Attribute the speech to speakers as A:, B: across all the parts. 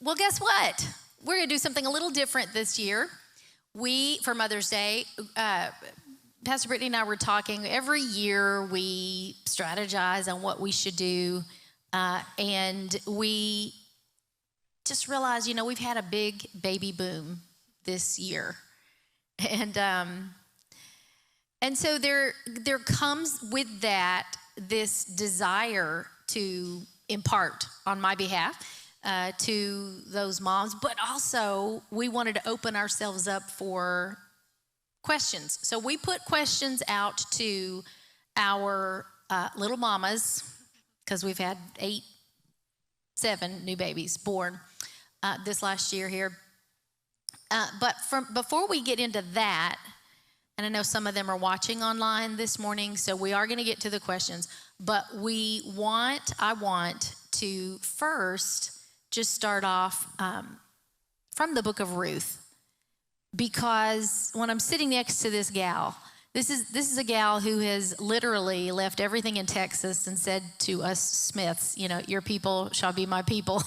A: Well, guess what? We're going to do something a little different this year. For Mother's Day, Pastor Brittany and I were talking. Every year we strategize on what we should do, and we just realized, we've had a big baby boom this year, and so there comes with that this desire to impart on my behalf to those moms, but also we wanted to open ourselves up for questions. So we put questions out to our little mamas, because we've had 7 new babies born this last year here. But before we get into that, and I know some of them are watching online this morning, so we are going to get to the questions, but I want to first just start off from the book of Ruth, because when I'm sitting next to this gal, this is a gal who has literally left everything in Texas and said to us Smiths, your people shall be my people.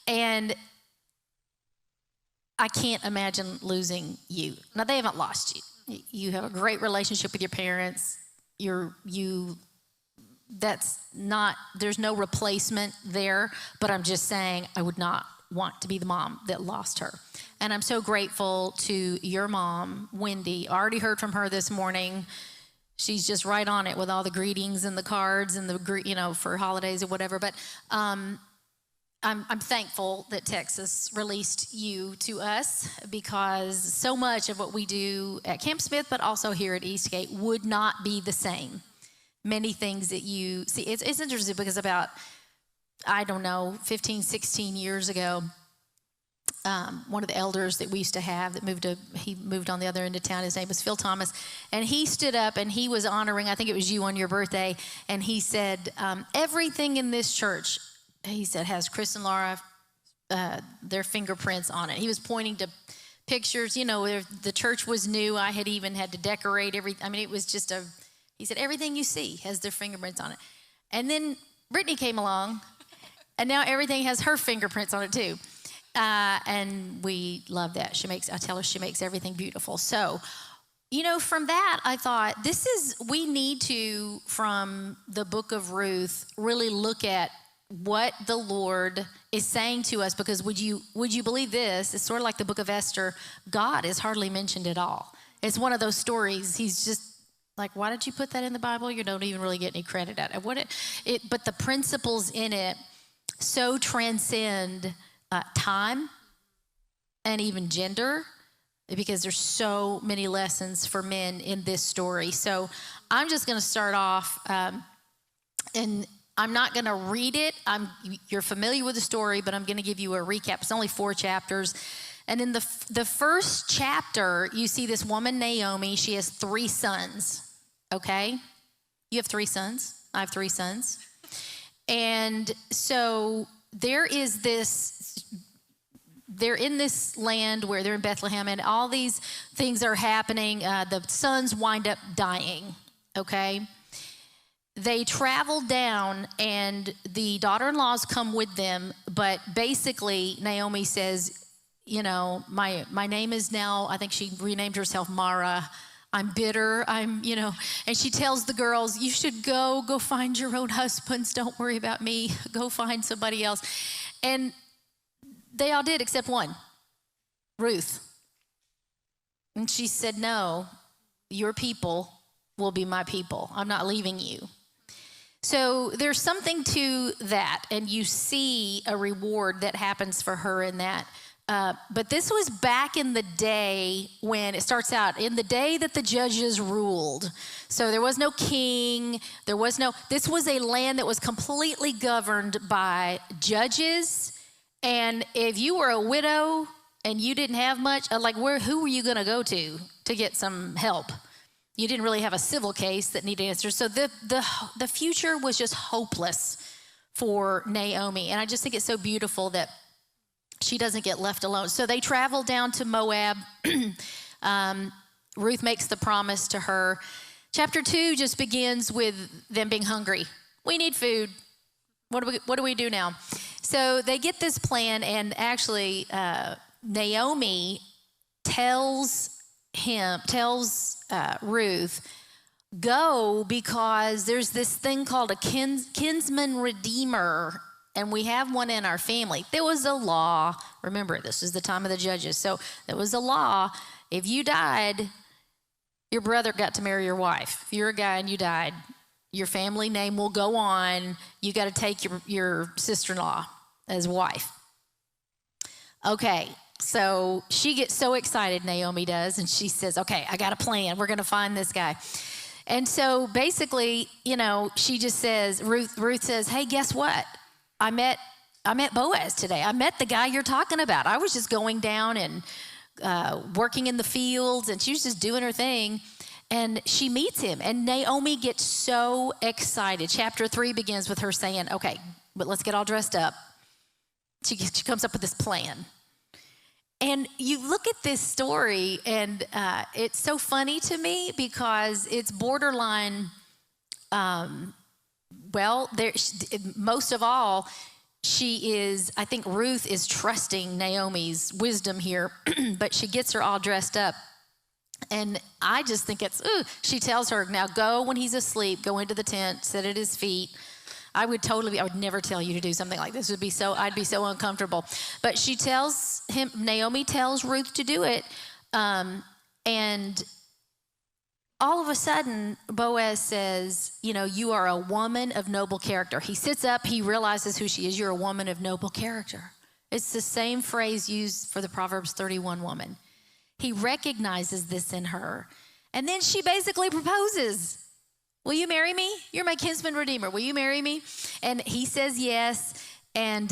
A: And I can't imagine losing you. Now, they haven't lost you. You have a great relationship with your parents. There's no replacement there, but I'm just saying I would not want to be the mom that lost her. And I'm so grateful to your mom, Wendy. I already heard from her this morning. She's just right on it with all the greetings and the cards and for holidays or whatever. But I'm thankful that Texas released you to us, because so much of what we do at Camp Smith, but also here at Eastgate, would not be the same. Many things that you see, it's interesting, because about, 15, 16 years ago, one of the elders that we used to have he moved on the other end of town. His name was Phil Thomas. And he stood up and he was honoring, I think it was you on your birthday. And he said, everything in this church, he said, has Chris and Laura, their fingerprints on it. He was pointing to pictures, the church was new. I had even had to decorate it was just he said, everything you see has their fingerprints on it. And then Brittany came along, and now everything has her fingerprints on it too. And we love that. I tell her she makes everything beautiful. So, from that, I thought, we need to, from the book of Ruth, really look at what the Lord is saying to us, because would you believe this? It's sort of like the book of Esther. God is hardly mentioned at all. It's one of those stories. He's just like, why did you put that in the Bible? You don't even really get any credit at it. But the principles in it so transcend time and even gender, because there's so many lessons for men in this story. So I'm just going to start off, and I'm not going to read it. You're familiar with the story, but I'm going to give you a recap. It's only 4 chapters. And in the first chapter, you see this woman, Naomi. She has 3 sons, okay? You have 3 sons. I have 3 sons. And so they're in this land where they're in Bethlehem, and all these things are happening. The sons wind up dying, okay? They travel down, and the daughter-in-laws come with them, but basically Naomi says, my name is now, I think she renamed herself Mara. I'm bitter, and she tells the girls, you should go find your own husbands. Don't worry about me. Go find somebody else. And they all did except one, Ruth. And she said, no, your people will be my people. I'm not leaving you. So there's something to that, and you see a reward that happens for her in that. But this was back in the day when it starts out, in the day that the judges ruled. So there was no king, this was a land that was completely governed by judges. And if you were a widow and you didn't have much, who were you going to go to get some help? You didn't really have a civil case that needed answers. So the future was just hopeless for Naomi. And I just think it's so beautiful that she doesn't get left alone. So they travel down to Moab. Ruth makes the promise to her. Chapter 2 just begins with them being hungry. We need food. What do we do now? So they get this plan, and actually Naomi tells Ruth, go, because there's this thing called a kinsman redeemer, and we have one in our family. There was a law. Remember, this is the time of the judges. So there was a law. If you died, your brother got to marry your wife. If you're a guy and you died, your family name will go on. You got to take your sister-in-law as wife. Okay, so she gets so excited, Naomi does, and she says, okay, I got a plan. We're going to find this guy. And so basically, she just says, Ruth says, hey, guess what? I met Boaz today. I met the guy you're talking about. I was just going down and working in the fields, and she was just doing her thing. And she meets him, and Naomi gets so excited. Chapter 3 begins with her saying, okay, but let's get all dressed up. She comes up with this plan. And you look at this story, and it's so funny to me because it's borderline, most of all, I think Ruth is trusting Naomi's wisdom here, but she gets her all dressed up. And I just think she tells her, now go when he's asleep, go into the tent, sit at his feet. I would never tell you to do something like this. I'd be so uncomfortable. But Naomi tells Ruth to do it. And all of a sudden, Boaz says, you are a woman of noble character. He sits up, he realizes who she is. You're a woman of noble character. It's the same phrase used for the Proverbs 31 woman. He recognizes this in her. And then she basically proposes. Will you marry me? You're my kinsman redeemer. Will you marry me? And he says yes. And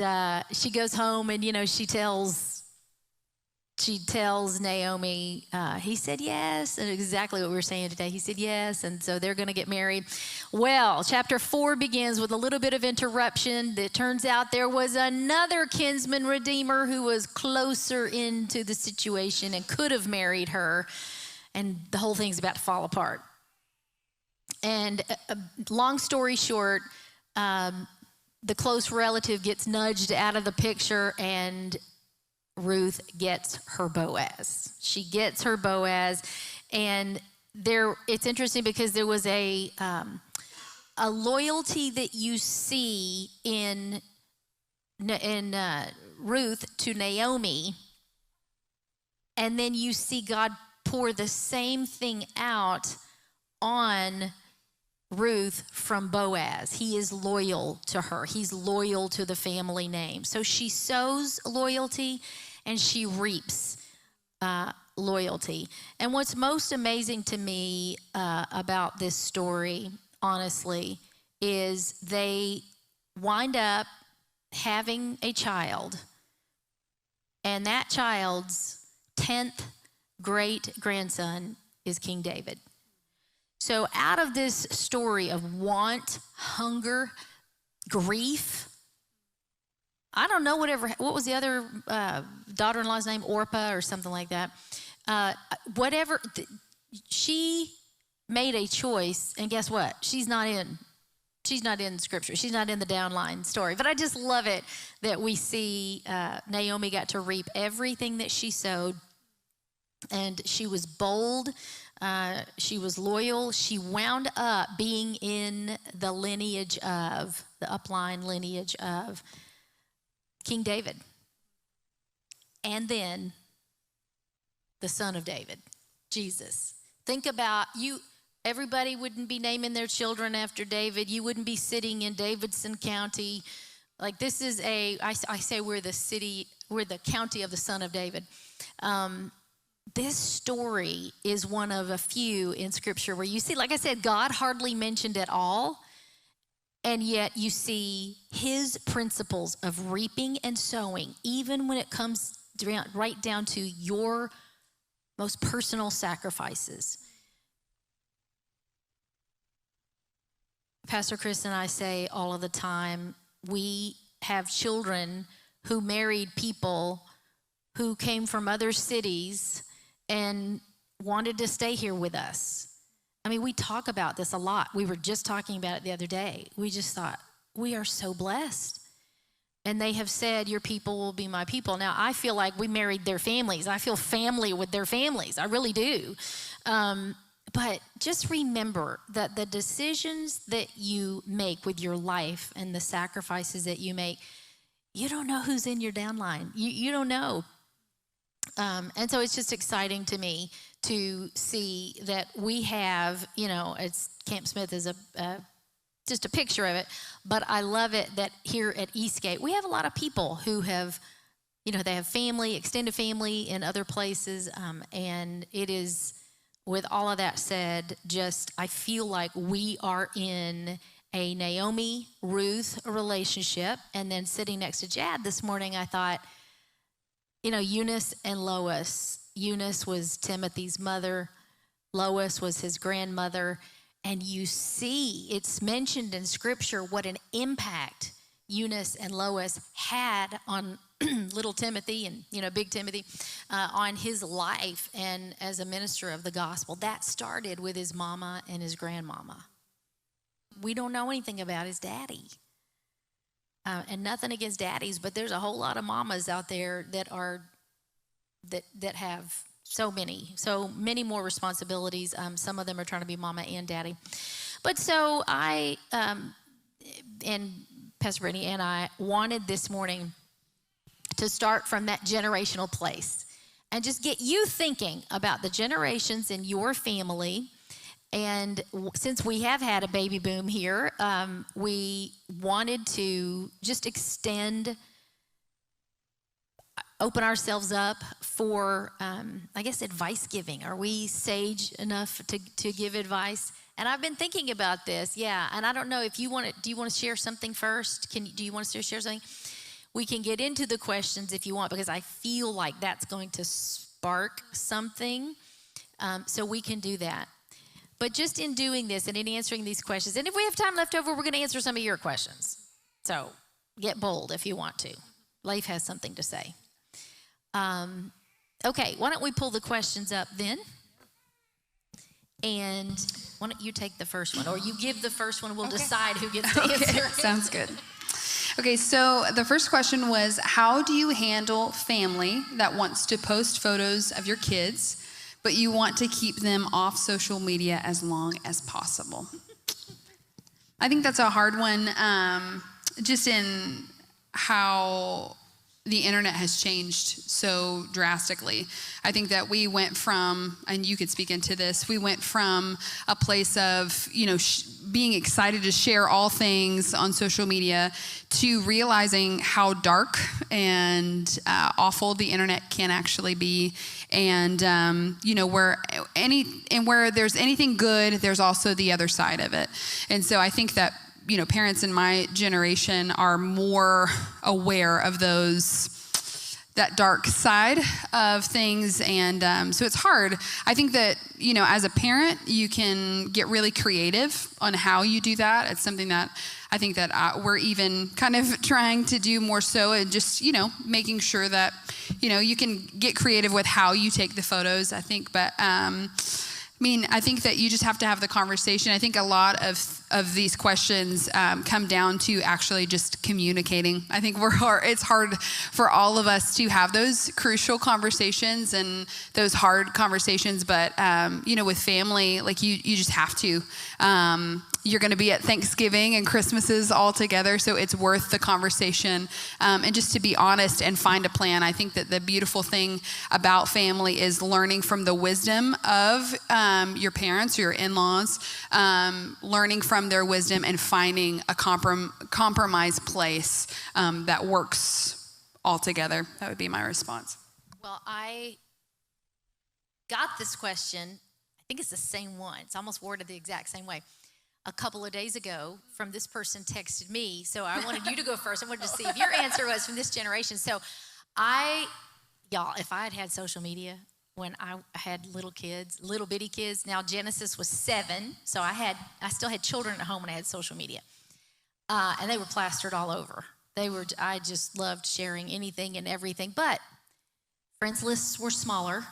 A: she goes home, and, she tells Naomi, he said yes. And exactly what we were saying today. He said yes. And so they're going to get married. Well, chapter 4 begins with a little bit of interruption. It turns out there was another kinsman redeemer who was closer into the situation and could have married her. And the whole thing's about to fall apart. And long story short, the close relative gets nudged out of the picture, and Ruth gets her Boaz. She gets her Boaz, and it's interesting because there was a loyalty that you see in Ruth to Naomi, and then you see God pour the same thing out on Ruth from Boaz. He is loyal to her. He's loyal to the family name. So she sows loyalty and she reaps loyalty. And what's most amazing to me about this story, honestly, is they wind up having a child, and that child's 10th great-grandson is King David. So out of this story of want, hunger, grief, I don't know what was the other daughter-in-law's name, Orpah or something like that. She made a choice, and guess what? She's not in Scripture. She's not in the downline story. But I just love it that we see Naomi got to reap everything that she sowed, and she was bold. She was loyal. She wound up being in the upline lineage of King David. And then the son of David, Jesus. Think about everybody wouldn't be naming their children after David. You wouldn't be sitting in Davidson County. Like, this is I say we're the county of the son of David. This story is one of a few in Scripture where you see, like I said, God hardly mentioned at all, and yet you see his principles of reaping and sowing, even when it comes right down to your most personal sacrifices. Pastor Chris and I say all of the time, we have children who married people who came from other cities and wanted to stay here with us. I mean, we talk about this a lot. We were just talking about it the other day. We just thought, we are so blessed. And they have said, your people will be my people. Now, I feel like we married their families. I feel family with their families. I really do. But just remember that the decisions that you make with your life and the sacrifices that you make, you don't know who's in your downline. You don't know. And so it's just exciting to me to see that we have, it's Camp Smith is just a picture of it, but I love it that here at Eastgate, we have a lot of people who have, they have family, extended family in other places, and it is, with all of that said, I feel like we are in a Naomi, Ruth relationship, and then sitting next to Jad this morning, I thought, Eunice and Lois. Eunice was Timothy's mother, Lois was his grandmother. And you see, it's mentioned in Scripture what an impact Eunice and Lois had on little Timothy and, big Timothy, on his life and as a minister of the gospel. That started with his mama and his grandmama. We don't know anything about his daddy. And nothing against daddies, but there's a whole lot of mamas out there that have so many more responsibilities. Some of them are trying to be mama and daddy. But so I, and Pastor Brittany and I wanted this morning to start from that generational place and just get you thinking about the generations in your family. And since we have had a baby boom here, we wanted to just open ourselves up for, advice giving. Are we sage enough to give advice? And I've been thinking about this, and I don't know if you want to, do you want to share something first? Do you want us to share something? We can get into the questions if you want, because I feel like that's going to spark something, so we can do that. But just in doing this and in answering these questions, and if we have time left over, we're going to answer some of your questions. So get bold if you want to. Leif has something to say. Okay, why don't we pull the questions up then? And why don't you take the first one, or you give the first one, we'll decide who gets to answer.
B: Sounds good. Okay, so the first question was, how do you handle family that wants to post photos of your kids, but you want to keep them off social media as long as possible? I think that's a hard one, just in how the internet has changed so drastically. I think that we went from, and you could speak into this, we went from a place of, being excited to share all things on social media to realizing how dark and awful the internet can actually be. And, where there's anything good, there's also the other side of it. And so I think that, parents in my generation are more aware of that dark side of things. And so it's hard. I think that, as a parent, you can get really creative on how you do that. It's something that I think that we're even kind of trying to do more so, and just, making sure that, you can get creative with how you take the photos, I think. But, I think that you just have to have the conversation. I think a lot of these questions come down to actually just communicating. I think it's hard for all of us to have those crucial conversations and those hard conversations, but with family, like you just have to. You're going to be at Thanksgiving and Christmases all together, so it's worth the conversation, and just to be honest and find a plan. I think that the beautiful thing about family is learning from the wisdom of your parents or your in-laws, learning from their wisdom and finding a compromise place that works all together. That would be my response.
A: Well, I got this question, I think it's the same one. It's almost worded the exact same way. A couple of days ago, from this person texted me, so I wanted you to go first. I wanted to see if your answer was from this generation. So y'all, if I had social media when I had little bitty kids, now Genesis was 7, so I still had children at home when I had social media. And they were plastered all over. I just loved sharing anything and everything. But friends lists were smaller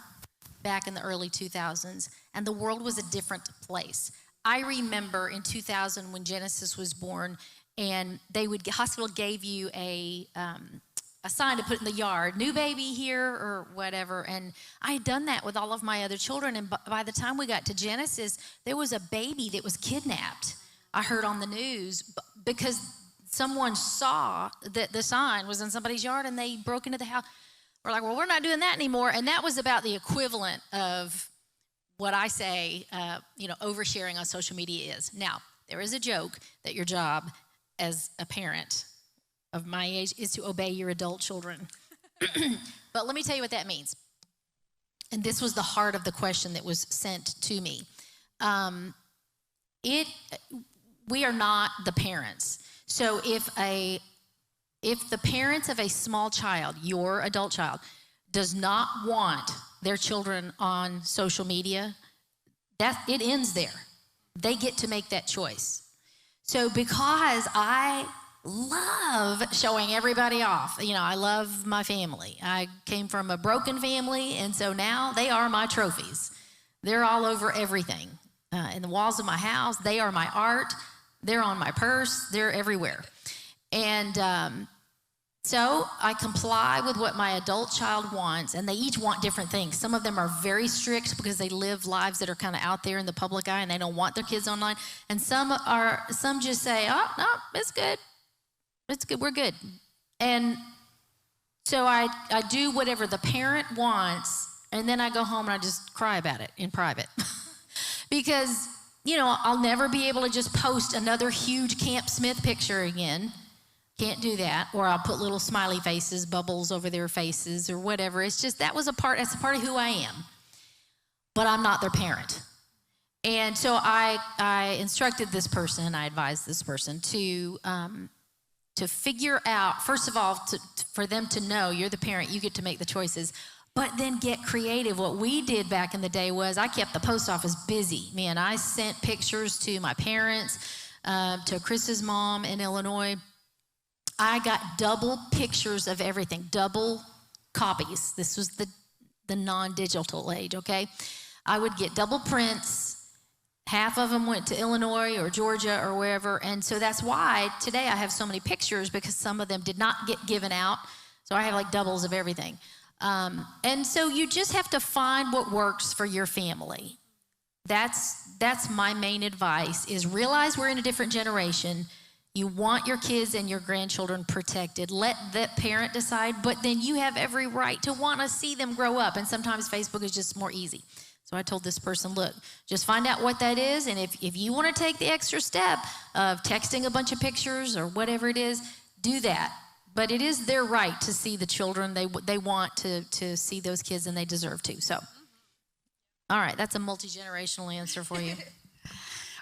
A: back in the early 2000s, and the world was a different place. I remember in 2000 when Genesis was born, and hospital gave you a sign to put in the yard, new baby here or whatever. And I had done that with all of my other children. And by the time we got to Genesis, there was a baby that was kidnapped. I heard on the news because someone saw that the sign was in somebody's yard and they broke into the house. We're like, well, we're not doing that anymore. And that was about the equivalent of what I say, oversharing on social media is. Now, there is a joke that your job as a parent of my age is to obey your adult children. But let me tell you what that means. And this was the heart of the question that was sent to me. We are not the parents. So if the parents of a small child, your adult child, does not want their children on social media, it ends there. They get to make that choice. So because I love showing everybody off. I love my family. I came from a broken family, and so now they are my trophies. They're all over everything. In the walls of my house, they are my art. They're on my purse. They're everywhere. And so I comply with what my adult child wants, and they each want different things. Some of them are very strict because they live lives that are kind of out there in the public eye, and they don't want their kids online. And some just say, oh, no, it's good. It's good, we're good. And so I do whatever the parent wants, and then I go home and I just cry about it in private. Because, I'll never be able to just post another huge Camp Smith picture again. Can't do that. Or I'll put little smiley faces, bubbles over their faces or whatever. It's just, that's a part of who I am. But I'm not their parent. And so I instructed this person, I advised this person to figure out, first of all, for them to know you're the parent, you get to make the choices, but then get creative. What we did back in the day was I kept the post office busy. Man, I sent pictures to my parents, to Chris's mom in Illinois. I got double pictures of everything, double copies. This was the non-digital age, okay? I would get double prints. Half of them went to Illinois or Georgia or wherever. And so that's why today I have so many pictures, because some of them did not get given out. So I have like doubles of everything. And so you just have to find what works for your family. That's my main advice, is realize we're in a different generation. You want your kids and your grandchildren protected. Let that parent decide, but then you have every right to want to see them grow up. And sometimes Facebook is just more easy. So I told this person, look, just find out what that is. And if you want to take the extra step of texting a bunch of pictures or whatever it is, do that. But it is their right to see the children. They want to see those kids, and they deserve to. So, all right, that's a multi-generational answer for you.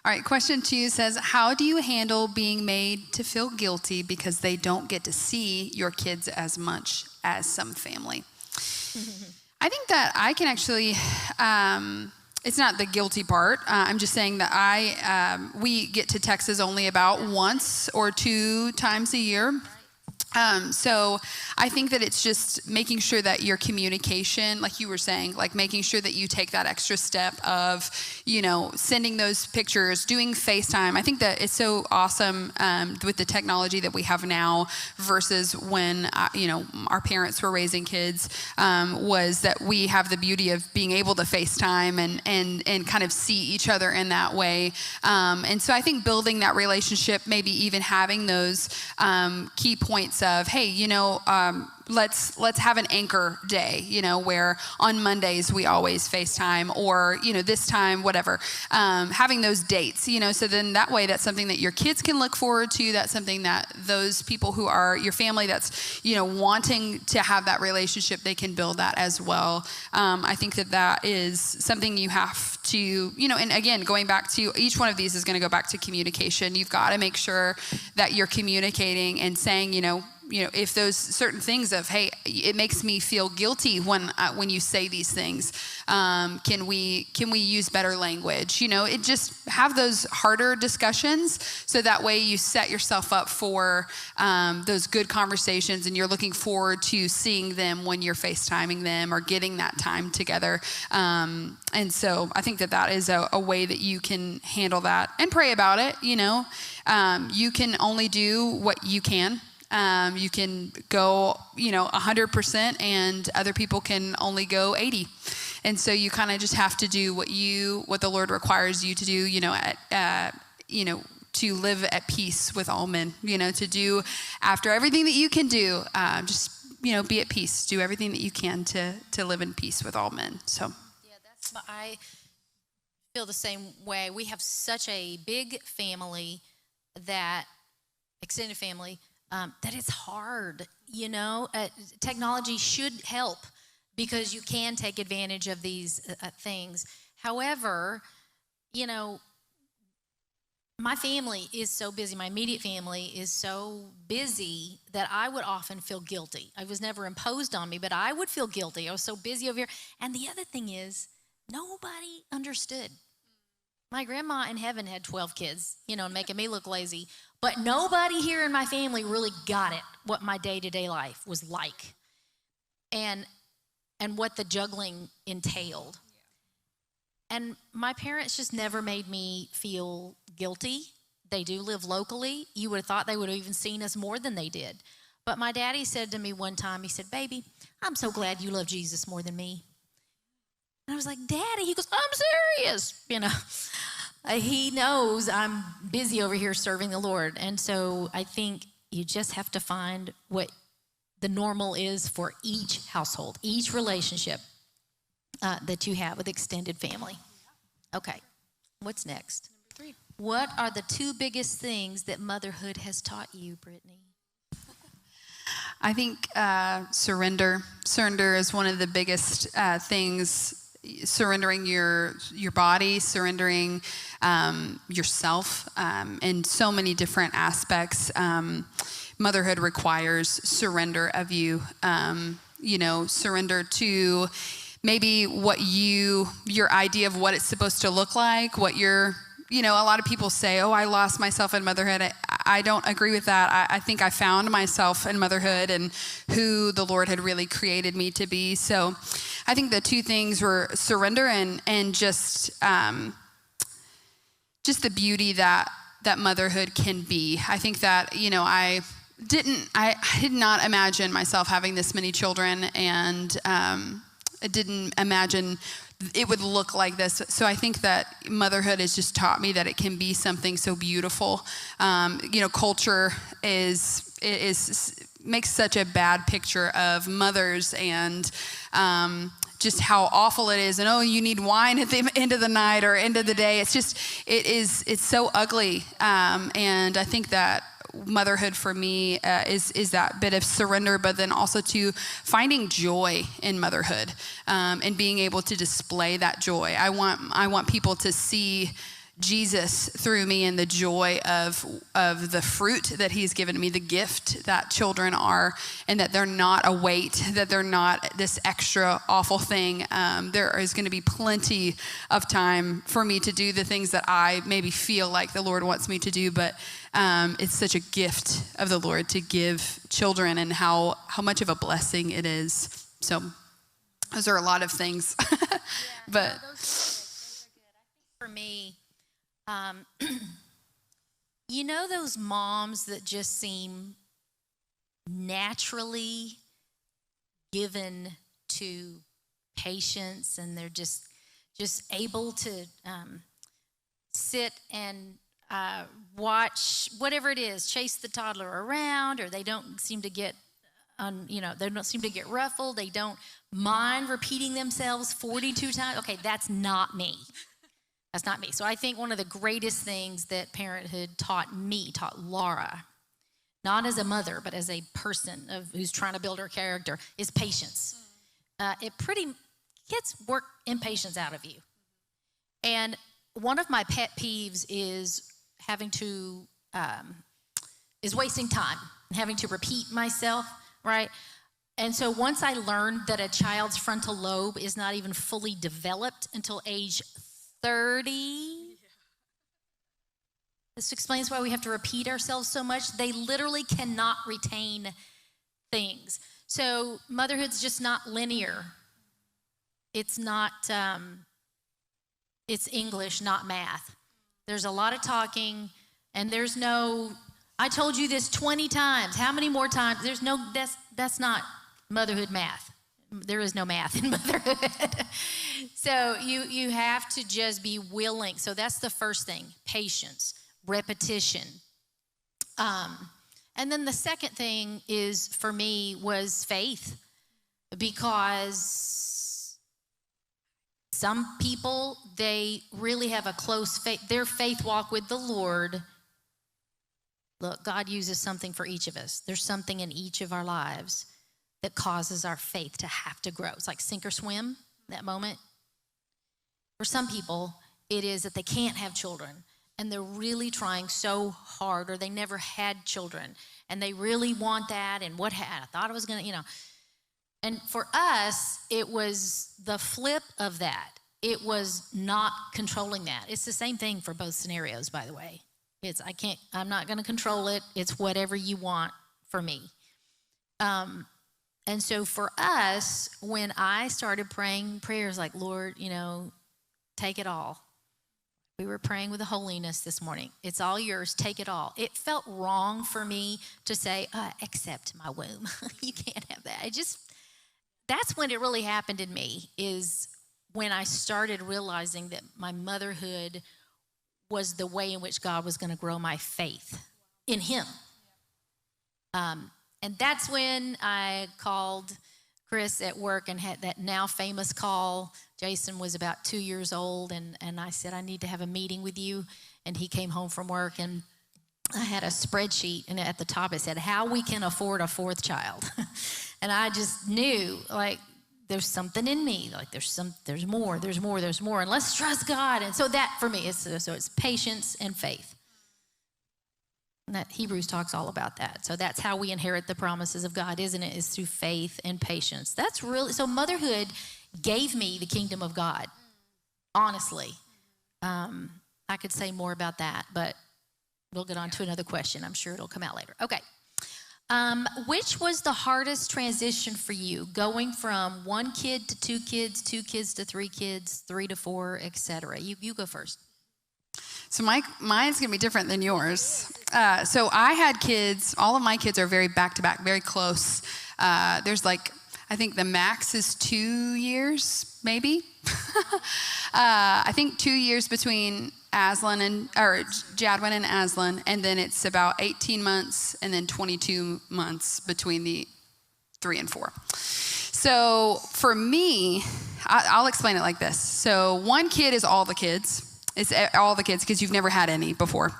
B: All right, question 2 says, how do you handle being made to feel guilty because they don't get to see your kids as much as some family? I think that I can actually, it's not the guilty part. I'm just saying that we get to Texas only about once or 2 times a year. So I think that it's just making sure that your communication, like you were saying, like making sure that you take that extra step of, sending those pictures, doing FaceTime. I think that it's so awesome with the technology that we have now versus when, our parents were raising kids, was that we have the beauty of being able to FaceTime and kind of see each other in that way. And so I think building that relationship, maybe even having those key points of, hey, let's have an anchor day, where on Mondays we always FaceTime, or, this time, whatever, having those dates, so then that way that's something that your kids can look forward to. That's something that those people who are your family that's, wanting to have that relationship, they can build that as well. I think that is something you have to, and again, going back to each one of these is going to go back to communication. You've got to make sure that you're communicating and saying, if those certain things of, hey, it makes me feel guilty when you say these things, can we use better language? It just have those harder discussions, so that way you set yourself up for those good conversations, and you're looking forward to seeing them when you're FaceTiming them or getting that time together. And so I think that is a way that you can handle that and pray about it. You can only do what you can. You can go, 100%, and other people can only go 80. And so you kind of just have to do what the Lord requires you to do, to live at peace with all men, to do after everything that you can do, just, be at peace, do everything that you can to live in peace with all men. So.
A: Yeah, I feel the same way. We have such a big family, extended family, that it's hard, technology should help because you can take advantage of these things. However, my family is so busy, my immediate family is so busy that I would often feel guilty. I was never imposed on me, but I would feel guilty. I was so busy over here. And the other thing is, nobody understood. My grandma in heaven had 12 kids, making me look lazy. But nobody here in my family really got it, what my day-to-day life was like and what the juggling entailed. And my parents just never made me feel guilty. They do live locally. You would have thought they would have even seen us more than they did. But my daddy said to me one time, he said, "Baby, I'm so glad you love Jesus more than me." And I was like, "Daddy," he goes, "I'm serious." He knows I'm busy over here serving the Lord. And so I think you just have to find what the normal is for each household, each relationship that you have with extended family. Okay, what's next? Number 3. What are the 2 biggest things that motherhood has taught you, Brittany?
B: I think surrender. Surrender is one of the biggest things. Surrendering your body, surrendering yourself, in so many different aspects. Motherhood requires surrender of you. Surrender to maybe what your idea of what it's supposed to look like, what you're. A lot of people say, "Oh, I lost myself in motherhood." I don't agree with that. I think I found myself in motherhood and who the Lord had really created me to be. So I think the 2 things were surrender and just the beauty that motherhood can be. I think that, I did not imagine myself having this many children, and I didn't imagine it would look like this. So I think that motherhood has just taught me that it can be something so beautiful. Culture makes such a bad picture of mothers and just how awful it is. And, you need wine at the end of the night or end of the day. It's so ugly. And I think that motherhood for me is that bit of surrender, but then also to finding joy in motherhood, and being able to display that joy. I want people to see Jesus through me and the joy of the fruit that he's given me, the gift that children are, and that they're not a weight, that they're not this extra awful thing. There is going to be plenty of time for me to do the things that I maybe feel like the Lord wants me to do, but it's such a gift of the Lord to give children, and how much of a blessing it is. So those are a lot of things. But
A: those are good. I think for me, those moms that just seem naturally given to patience, and they're just able to sit and watch whatever it is, chase the toddler around, or they don't seem to get they don't seem to get ruffled. They don't mind repeating themselves 42 times. Okay, that's not me. That's not me. So I think one of the greatest things that parenthood taught Laura, not as a mother, but as a person who's trying to build her character, is patience. Kids work impatience out of you. And one of my pet peeves is is wasting time. having to repeat myself, right? And so once I learned that a child's frontal lobe is not even fully developed until age 30, this explains why we have to repeat ourselves so much. They literally cannot retain things. So motherhood's just not linear. It's not, it's English, not math. There's a lot of talking, and there's no, I told you this 20 times. How many more times? There's no, that's not motherhood math. There is no math in motherhood. So you have to just be willing. So that's the first thing, patience, repetition. And then the second thing is, for me, was faith, because some people, they really have a close faith, their faith walk with the Lord. Look, God uses something for each of us. There's something in each of our lives that causes our faith to have to grow. It's like sink or swim, that moment. For some people, it is that they can't have children, and they're really trying so hard, or they never had children, and they really want that, and I thought I was going to, And for us, it was the flip of that. It was not controlling that. It's the same thing for both scenarios, by the way. I'm not going to control it. It's whatever you want for me. And so for us, when I started praying prayers like, Lord, take it all. We were praying with the holiness this morning. It's all yours. Take it all. It felt wrong for me to say, accept my womb. You can't have that. That's when it really happened in me, is when I started realizing that my motherhood was the way in which God was going to grow my faith in him. And that's when I called Chris at work and had that now famous call. Jason was about 2 years old, and I said, I need to have a meeting with you. And he came home from work, and I had a spreadsheet, and at the top it said, how we can afford a fourth child. And I just knew, there's something in me, there's more, and let's trust God. And so that for me, it's patience and faith. And that Hebrews talks all about that. So that's how we inherit the promises of God, isn't it? Is through faith and patience. That's really, so motherhood gave me the kingdom of God, honestly. I could say more about that, but we'll get on to another question. I'm sure it'll come out later. Okay. Which was the hardest transition for you, going from 1 kid to 2 kids, 2 kids to 3 kids, 3 to 4, etc.? You go first.
B: So mine's going to be different than yours. So I had kids. All of my kids are very back-to-back, very close. There's I think the max is 2 years, maybe. I think 2 years between Jadwin and Aslan, and then it's about 18 months and then 22 months between the 3 and 4. So for me, I'll explain it like this. So 1 kid is all the kids. It's all the kids because you've never had any before.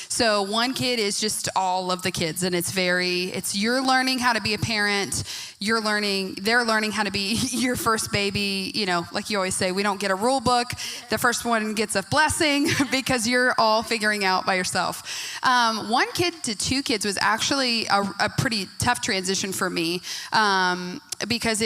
B: So 1 kid is just all of the kids, and you're learning how to be a parent. They're learning how to be your first baby. Like you always say, we don't get a rule book. The first one gets a blessing because you're all figuring out by yourself. 1 kid to 2 kids was actually a pretty tough transition for me. Because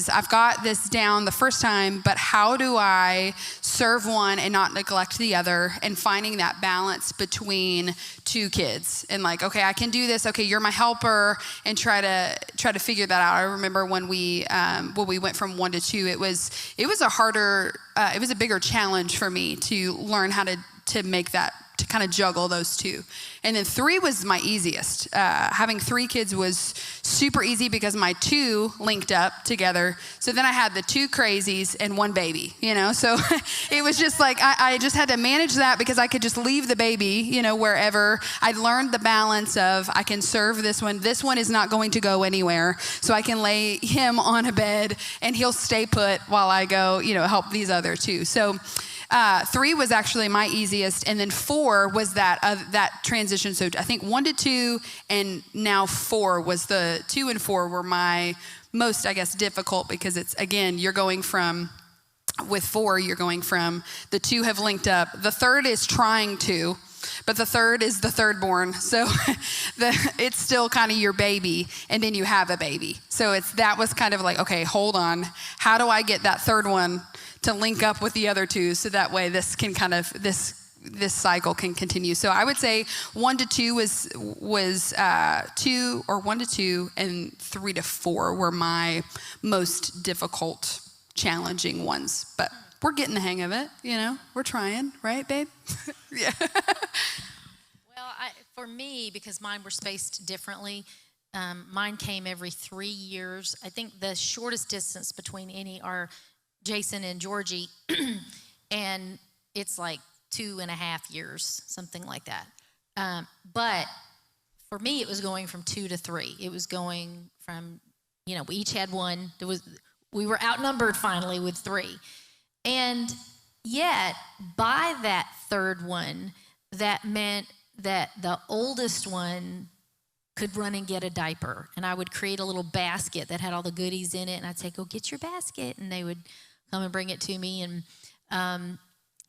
B: I've got this down the first time, but how do I serve one and not neglect the other, and finding that balance between 2 kids and okay, I can do this. Okay, you're my helper, and try to figure that out. I remember when we went from 1 to 2, it was a bigger challenge for me to learn how to make that, to kind of juggle those 2. And then 3 was my easiest. Having 3 kids was super easy because my 2 linked up together. So then I had the 2 crazies and 1 baby, So it was just I just had to manage that because I could just leave the baby, wherever. I learned the balance of, I can serve this one. This one is not going to go anywhere. So I can lay him on a bed and he'll stay put while I go, help these other 2. So 3 was actually my easiest, and then 4 was that transition. So I think 1 to 2, and now 4 was the 2 and 4 were my most, I guess, difficult, because it's, again, with 4, you're going from the 2 have linked up. The 3rd is trying to, But the third is the third born. So it's still kind of your baby, and then you have a baby. So that was kind of like, okay, hold on. How do I get that third one to link up with the other two so that way this cycle can continue? So I would say 1 to 2 was 2, or 1 to 2, and 3 to 4 were my most difficult, challenging ones. But we're getting the hang of it, We're trying, right, babe? Yeah.
A: Well, for me, because mine were spaced differently, mine came every 3 years. I think the shortest distance between any are Jason and Georgie, and it's like 2.5 years, something like that. But for me, it was going from 2 to 3. It was going from, we each had one. We were outnumbered finally with 3. And yet, by that third one, that meant that the oldest one could run and get a diaper. And I would create a little basket that had all the goodies in it. And I'd say, go get your basket. And they would come and bring it to me. And,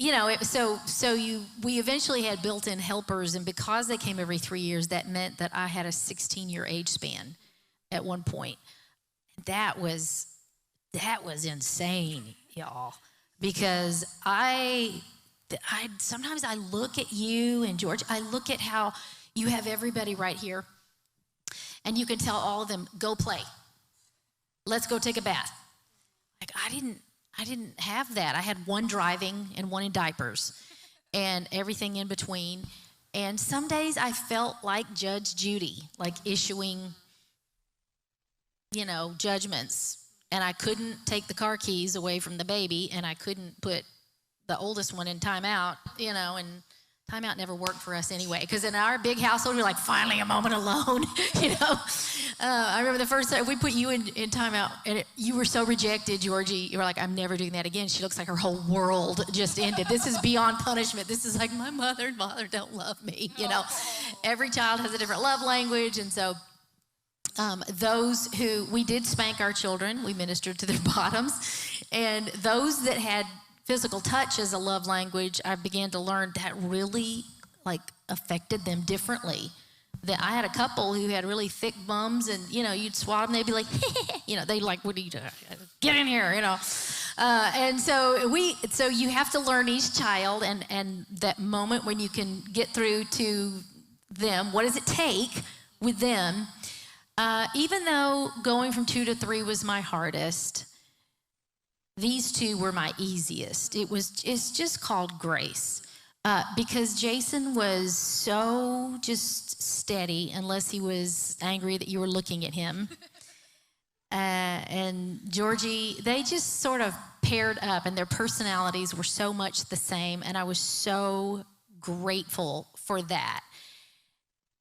A: we eventually had built-in helpers. And because they came every 3 years, that meant that I had a 16-year age span at one point. That was insane, y'all. Because sometimes I look at you and George, I look at how you have everybody right here, and you can tell all of them, go play. Let's go take a bath. Like, I didn't have that. I had one driving and one in diapers and everything in between. And some days I felt like Judge Judy, like issuing, judgments. And I couldn't take the car keys away from the baby, and I couldn't put the oldest one in timeout, and timeout never worked for us anyway. Because in our big household, we're like, finally a moment alone, I remember the first time we put you in timeout, and you were so rejected, Georgie. You were like, I'm never doing that again. She looks like her whole world just ended. This is beyond punishment. This is like, my mother and father don't love me, Every child has a different love language, and so we did spank our children. We ministered to their bottoms. And those that had physical touch as a love language, I began to learn that really affected them differently. That I had a couple who had really thick bums, and you'd swat them, they'd be like, they like, what are you doing? Get in here, and so you have to learn each child, and that moment when you can get through to them, what does it take with them? Even though going from 2 to 3 was my hardest, these 2 were my easiest. It's just called grace. Because Jason was so just steady, unless he was angry that you were looking at him. And Georgie, they just sort of paired up, and their personalities were so much the same, and I was so grateful for that.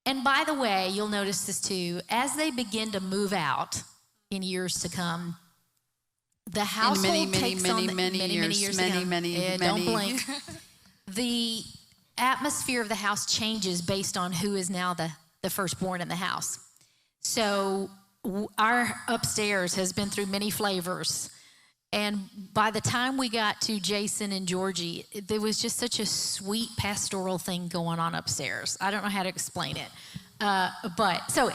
A: And by the way, you'll notice this too, as they begin to move out in years to come, the household takes on many years. Don't blink. The atmosphere of the house changes based on who is now the firstborn in the house. So our upstairs has been through many flavors. And by the time we got to Jason and Georgie, there was just such a sweet pastoral thing going on upstairs. I don't know how to explain it. But so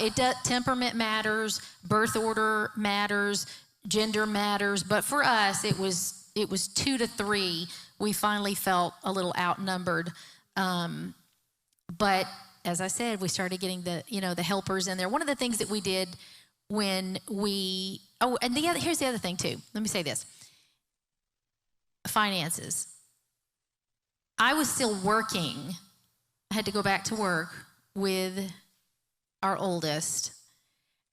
A: temperament matters, birth order matters, gender matters. But for us, it was 2 to 3. We finally felt a little outnumbered. But as I said, we started getting the helpers in there. One of the things that we did when here's the other thing too. Let me say this. Finances. I was still working. I had to go back to work with our oldest.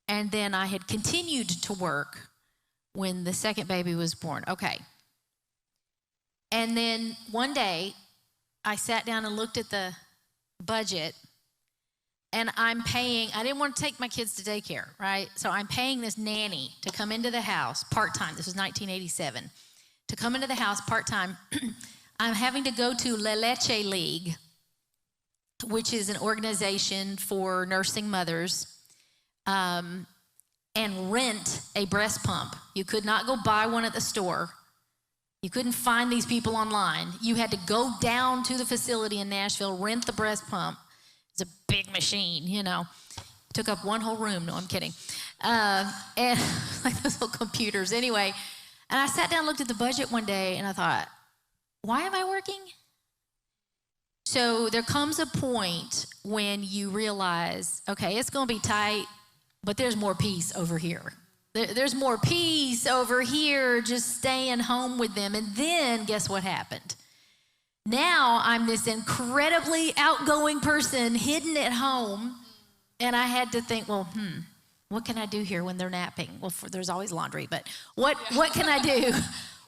A: And then I had continued to work when the second baby was born. Okay. And then one day I sat down and looked at the budget, and I didn't want to take my kids to daycare, right? So I'm paying this nanny to come into the house part-time. This was 1987. To come into the house part-time, I'm having to go to La Leche League, which is an organization for nursing mothers, and rent a breast pump. You could not go buy one at the store. You couldn't find these people online. You had to go down to the facility in Nashville, rent the breast pump. It's a big machine, you know. It took up one whole room. No, I'm kidding. And like those little computers. Anyway, and I sat down and looked at the budget one day, and I thought, why am I working? So there comes a point when you realize, okay, it's going to be tight, but there's more peace over here. There's more peace over here just staying home with them. And then guess what happened? Now I'm this incredibly outgoing person hidden at home, and I had to think, well, what can I do here when they're napping? Well, there's always laundry, but what can I do?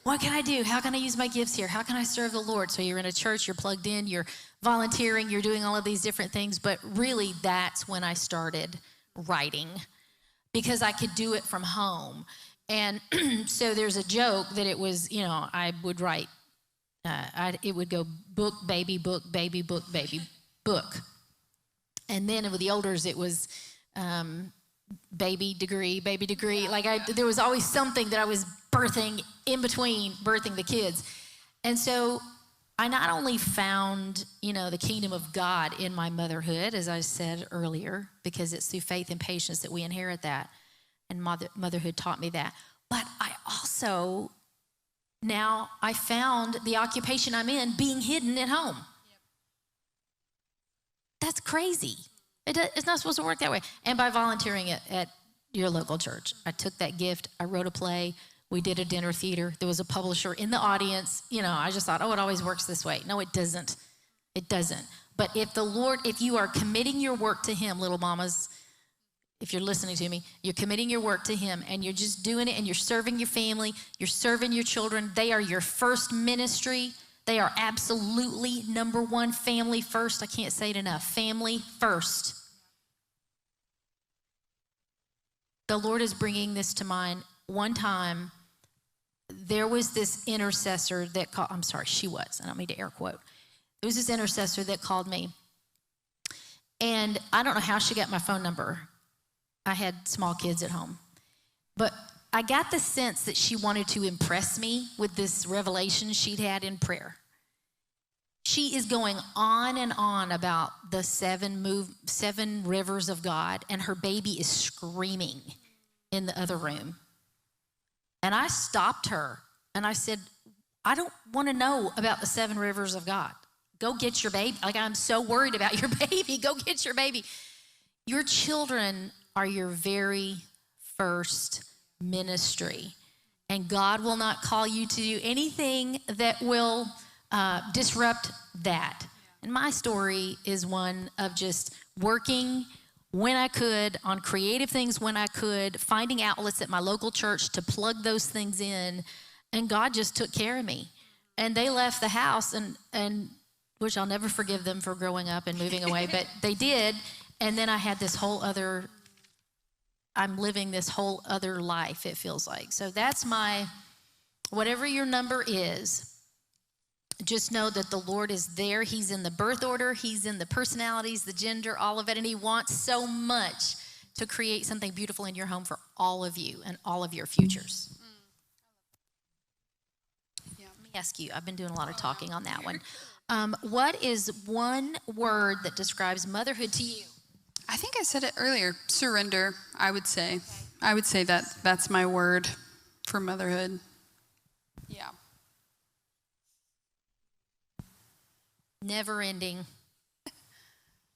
A: What can I do? How can I use my gifts here? How can I serve the Lord? So you're in a church, you're plugged in, you're volunteering, you're doing all of these different things. But really, that's when I started writing, because I could do it from home. And so there's a joke that it was, you know, I would write, it would go book, baby, book, baby, book, baby, book. And then with the olders, it was baby degree. Like there was always something that I was birthing in between birthing the kids. And so I not only found, you know, the kingdom of God in my motherhood, as I said earlier, because it's through faith and patience that we inherit that. And motherhood taught me that. But I also, now I found the occupation I'm in being hidden at home. That's crazy. It's not supposed to work that way. And by volunteering at your local church, I took that gift, I wrote a play, we did a dinner theater. There was a publisher in the audience. You know, I just thought, oh, it always works this way. No, it doesn't. It doesn't. But if you are committing your work to him, little mamas, if you're listening to me, you're committing your work to him, and you're just doing it, and you're serving your family, you're serving your children. They are your first ministry. They are absolutely number one, family first. I can't say it enough. Family first. The Lord is bringing this to mind. One time, there was this intercessor that called, she was, I don't mean to air quote. There was this intercessor that called me, and I don't know how she got my phone number. I had small kids at home, but I got the sense that she wanted to impress me with this revelation she'd had in prayer. She is going on and on about the seven rivers of God, and her baby is screaming in the other room. And I stopped her, and I said, I don't want to know about the 7 rivers of God. Go get your baby. Like, I'm so worried about your baby. Go get your baby. Your children are your very first ministry, and God will not call you to do anything that will disrupt that. And my story is one of just working when I could on creative things, when I could, finding outlets at my local church to plug those things in, and God just took care of me. And they left the house, and which I'll never forgive them for growing up and moving away, but they did. And then I had this whole other, I'm living this whole other life, it feels like. So that's whatever your number is, just know that the Lord is there. He's in the birth order. He's in the personalities, the gender, all of it. And he wants so much to create something beautiful in your home for all of you and all of your futures. Yeah. Let me ask you, I've been doing a lot of talking on that one. What is one word that describes motherhood to you?
B: I think I said it earlier, surrender, I would say. Okay. I would say that's my word for motherhood. Yeah.
A: Never ending.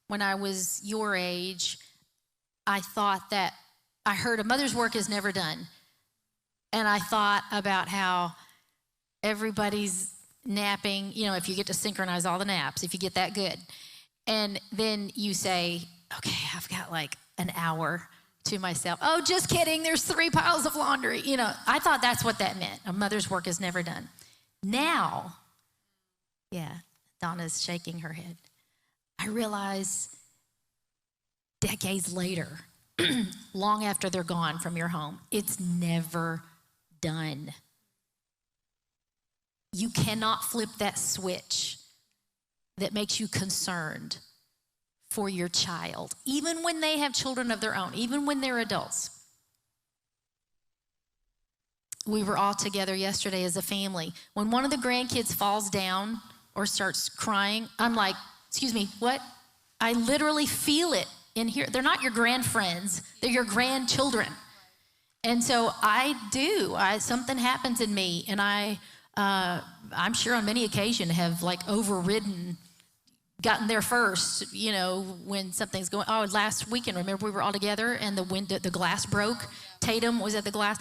A: When I was your age, I thought that I heard a mother's work is never done. And I thought about how everybody's napping, you know, if you get to synchronize all the naps, if you get that good. And then you say, okay, I've got like an hour to myself. Oh, just kidding. There's 3 piles of laundry. You know, I thought that's what that meant. A mother's work is never done. Now, yeah. Donna's shaking her head. I realize decades later, long after they're gone from your home, it's never done. You cannot flip that switch that makes you concerned for your child, even when they have children of their own, even when they're adults. we were all together yesterday as a family. When one of the grandkids falls down or starts crying, I'm like, excuse me, what? I literally feel it in here. They're not your grandfriends, they're your grandchildren. And so something happens in me, and I'm sure on many occasions have like overridden, gotten there first, when something's going. Oh, last weekend, remember we were all together and the glass broke. Tatum was at the glass,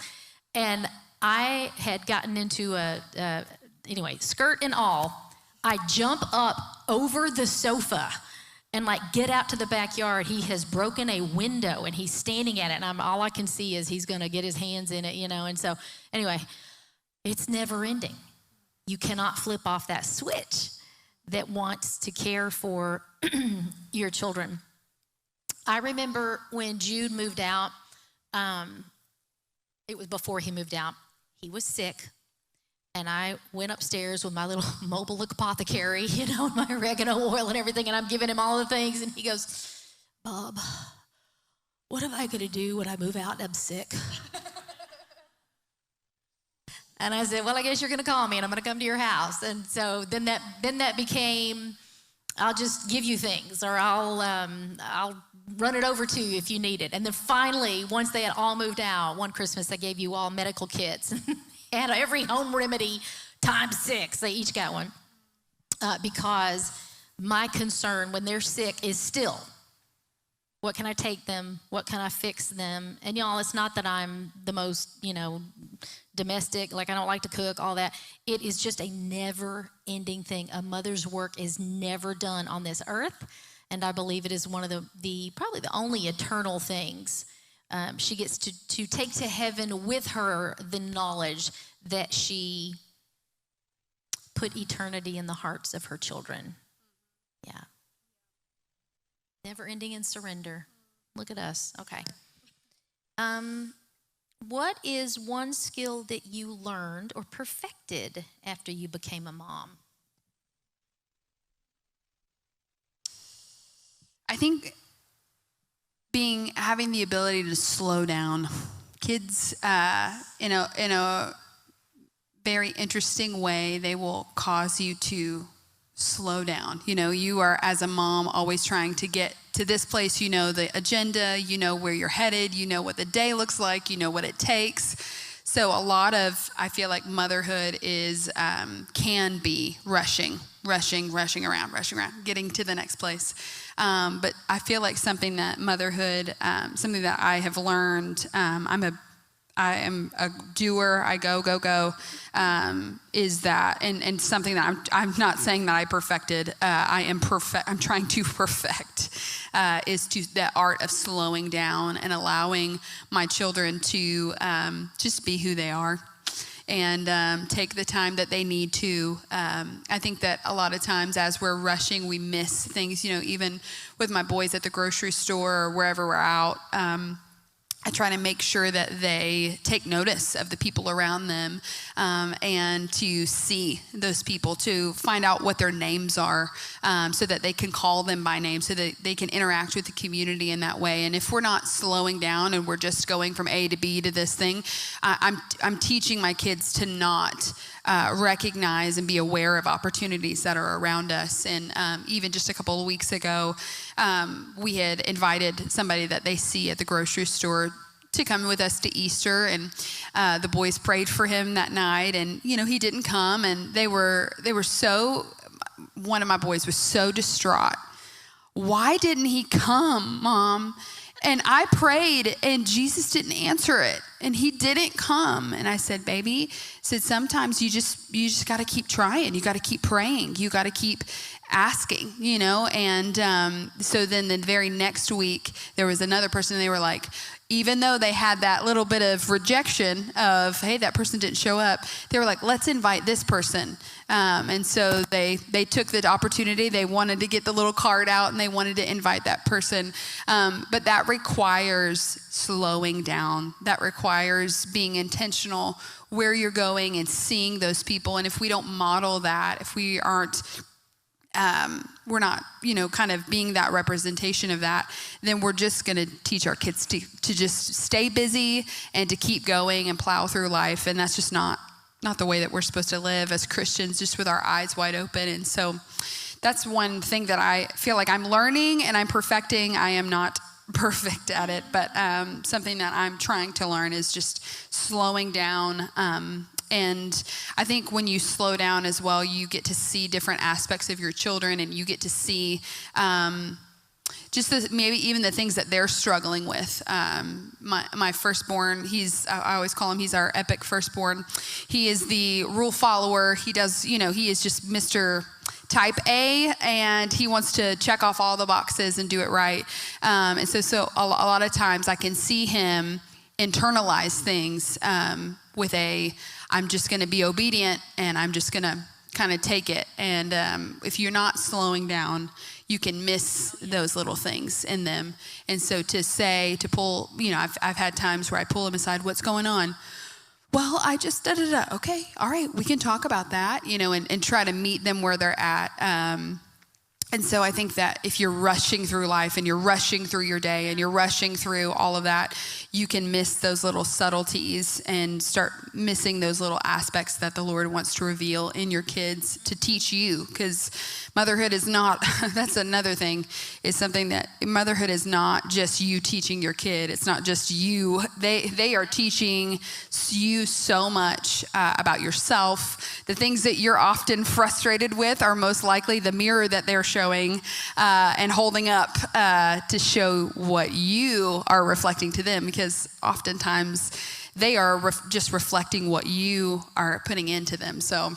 A: and I had gotten into anyway, skirt and all. I jump up over the sofa and like get out to the backyard. He has broken a window and he's standing at it, and all I can see is he's gonna get his hands in it, And so anyway, it's never ending. You cannot flip off that switch that wants to care for your children. I remember when Jude moved out, it was before he moved out. He was sick, and I went upstairs with my little mobile apothecary, my oregano oil and everything, and I'm giving him all the things, and he goes, Bob, what am I gonna do when I move out and I'm sick? And I said, well, I guess you're gonna call me and I'm gonna come to your house. And so then that became, I'll just give you things, or I'll run it over to you if you need it. And then finally, once they had all moved out, one Christmas I gave you all medical kits and every home remedy times 6. They each got one because my concern when they're sick is still, what can I take them? What can I fix them? And y'all, it's not that I'm the most, domestic, like I don't like to cook, all that. It is just a never-ending thing. A mother's work is never done on this earth, and I believe it is one of the probably the only eternal things. She gets to take to heaven with her the knowledge that she put eternity in the hearts of her children. Yeah. Never ending in surrender. Look at us. Okay. What is one skill that you learned or perfected after you became a mom?
B: I think having the ability to slow down. Kids, in a very interesting way, they will cause you to slow down. You are, as a mom, always trying to get to this place, the agenda, where you're headed, what the day looks like, what it takes. So a lot of, I feel like motherhood can be rushing around, getting to the next place. But I feel like something that motherhood, something that I have learned, I am a doer. I go. Is that and something that I'm not saying that I perfected. I'm trying to perfect. Is to the art of slowing down and allowing my children to just be who they are, and take the time that they need to. I think that a lot of times as we're rushing, we miss things. Even with my boys at the grocery store or wherever we're out. I try to make sure that they take notice of the people around them, and to see those people, to find out what their names are, so that they can call them by name, so that they can interact with the community in that way. And if we're not slowing down and we're just going from A to B to this thing, I'm teaching my kids to not recognize and be aware of opportunities that are around us. And even just a couple of weeks ago, we had invited somebody that they see at the grocery store to come with us to Easter, and the boys prayed for him that night, and he didn't come, and they were so, one of my boys was so distraught. Why didn't he come, Mom? And I prayed, and Jesus didn't answer it, and he didn't come. And I said, baby, sometimes you just got to keep trying. You got to keep praying. You got to keep asking, And so then the very next week, there was another person, and they were like, even though they had that little bit of rejection of, hey, that person didn't show up, they were like, let's invite this person. And so they took the opportunity. They wanted to get the little card out, and they wanted to invite that person. But that requires slowing down. That requires being intentional where you're going and seeing those people. And if we don't model that, if we aren't we're not, kind of being that representation of that, then we're just going to teach our kids to just stay busy and to keep going and plow through life. And that's just not the way that we're supposed to live as Christians, just with our eyes wide open. And so that's one thing that I feel like I'm learning and I'm perfecting. I am not perfect at it, but something that I'm trying to learn is just slowing down. And I think when you slow down as well, you get to see different aspects of your children, and you get to see maybe even the things that they're struggling with. My firstborn, I always call him, he's our epic firstborn. He is the rule follower. He does, he is just Mr. Type A, and he wants to check off all the boxes and do it right. And so a lot of times I can see him internalize things with I'm just going to be obedient and I'm just going to kind of take it. And if you're not slowing down, you can miss those little things in them. And so to pull, I've had times where I pull him aside, what's going on? Well, I just okay, all right, we can talk about that, and try to meet them where they're at. And so I think that if you're rushing through life and you're rushing through your day and you're rushing through all of that, you can miss those little subtleties and start missing those little aspects that the Lord wants to reveal in your kids to teach you. Because motherhood is not, that's another thing, is something that motherhood is not just you teaching your kid. It's not just you. They are teaching you so much about yourself. The things that you're often frustrated with are most likely the mirror that they're showing and holding up to show what you are reflecting to them, because oftentimes they are just reflecting what you are putting into them. So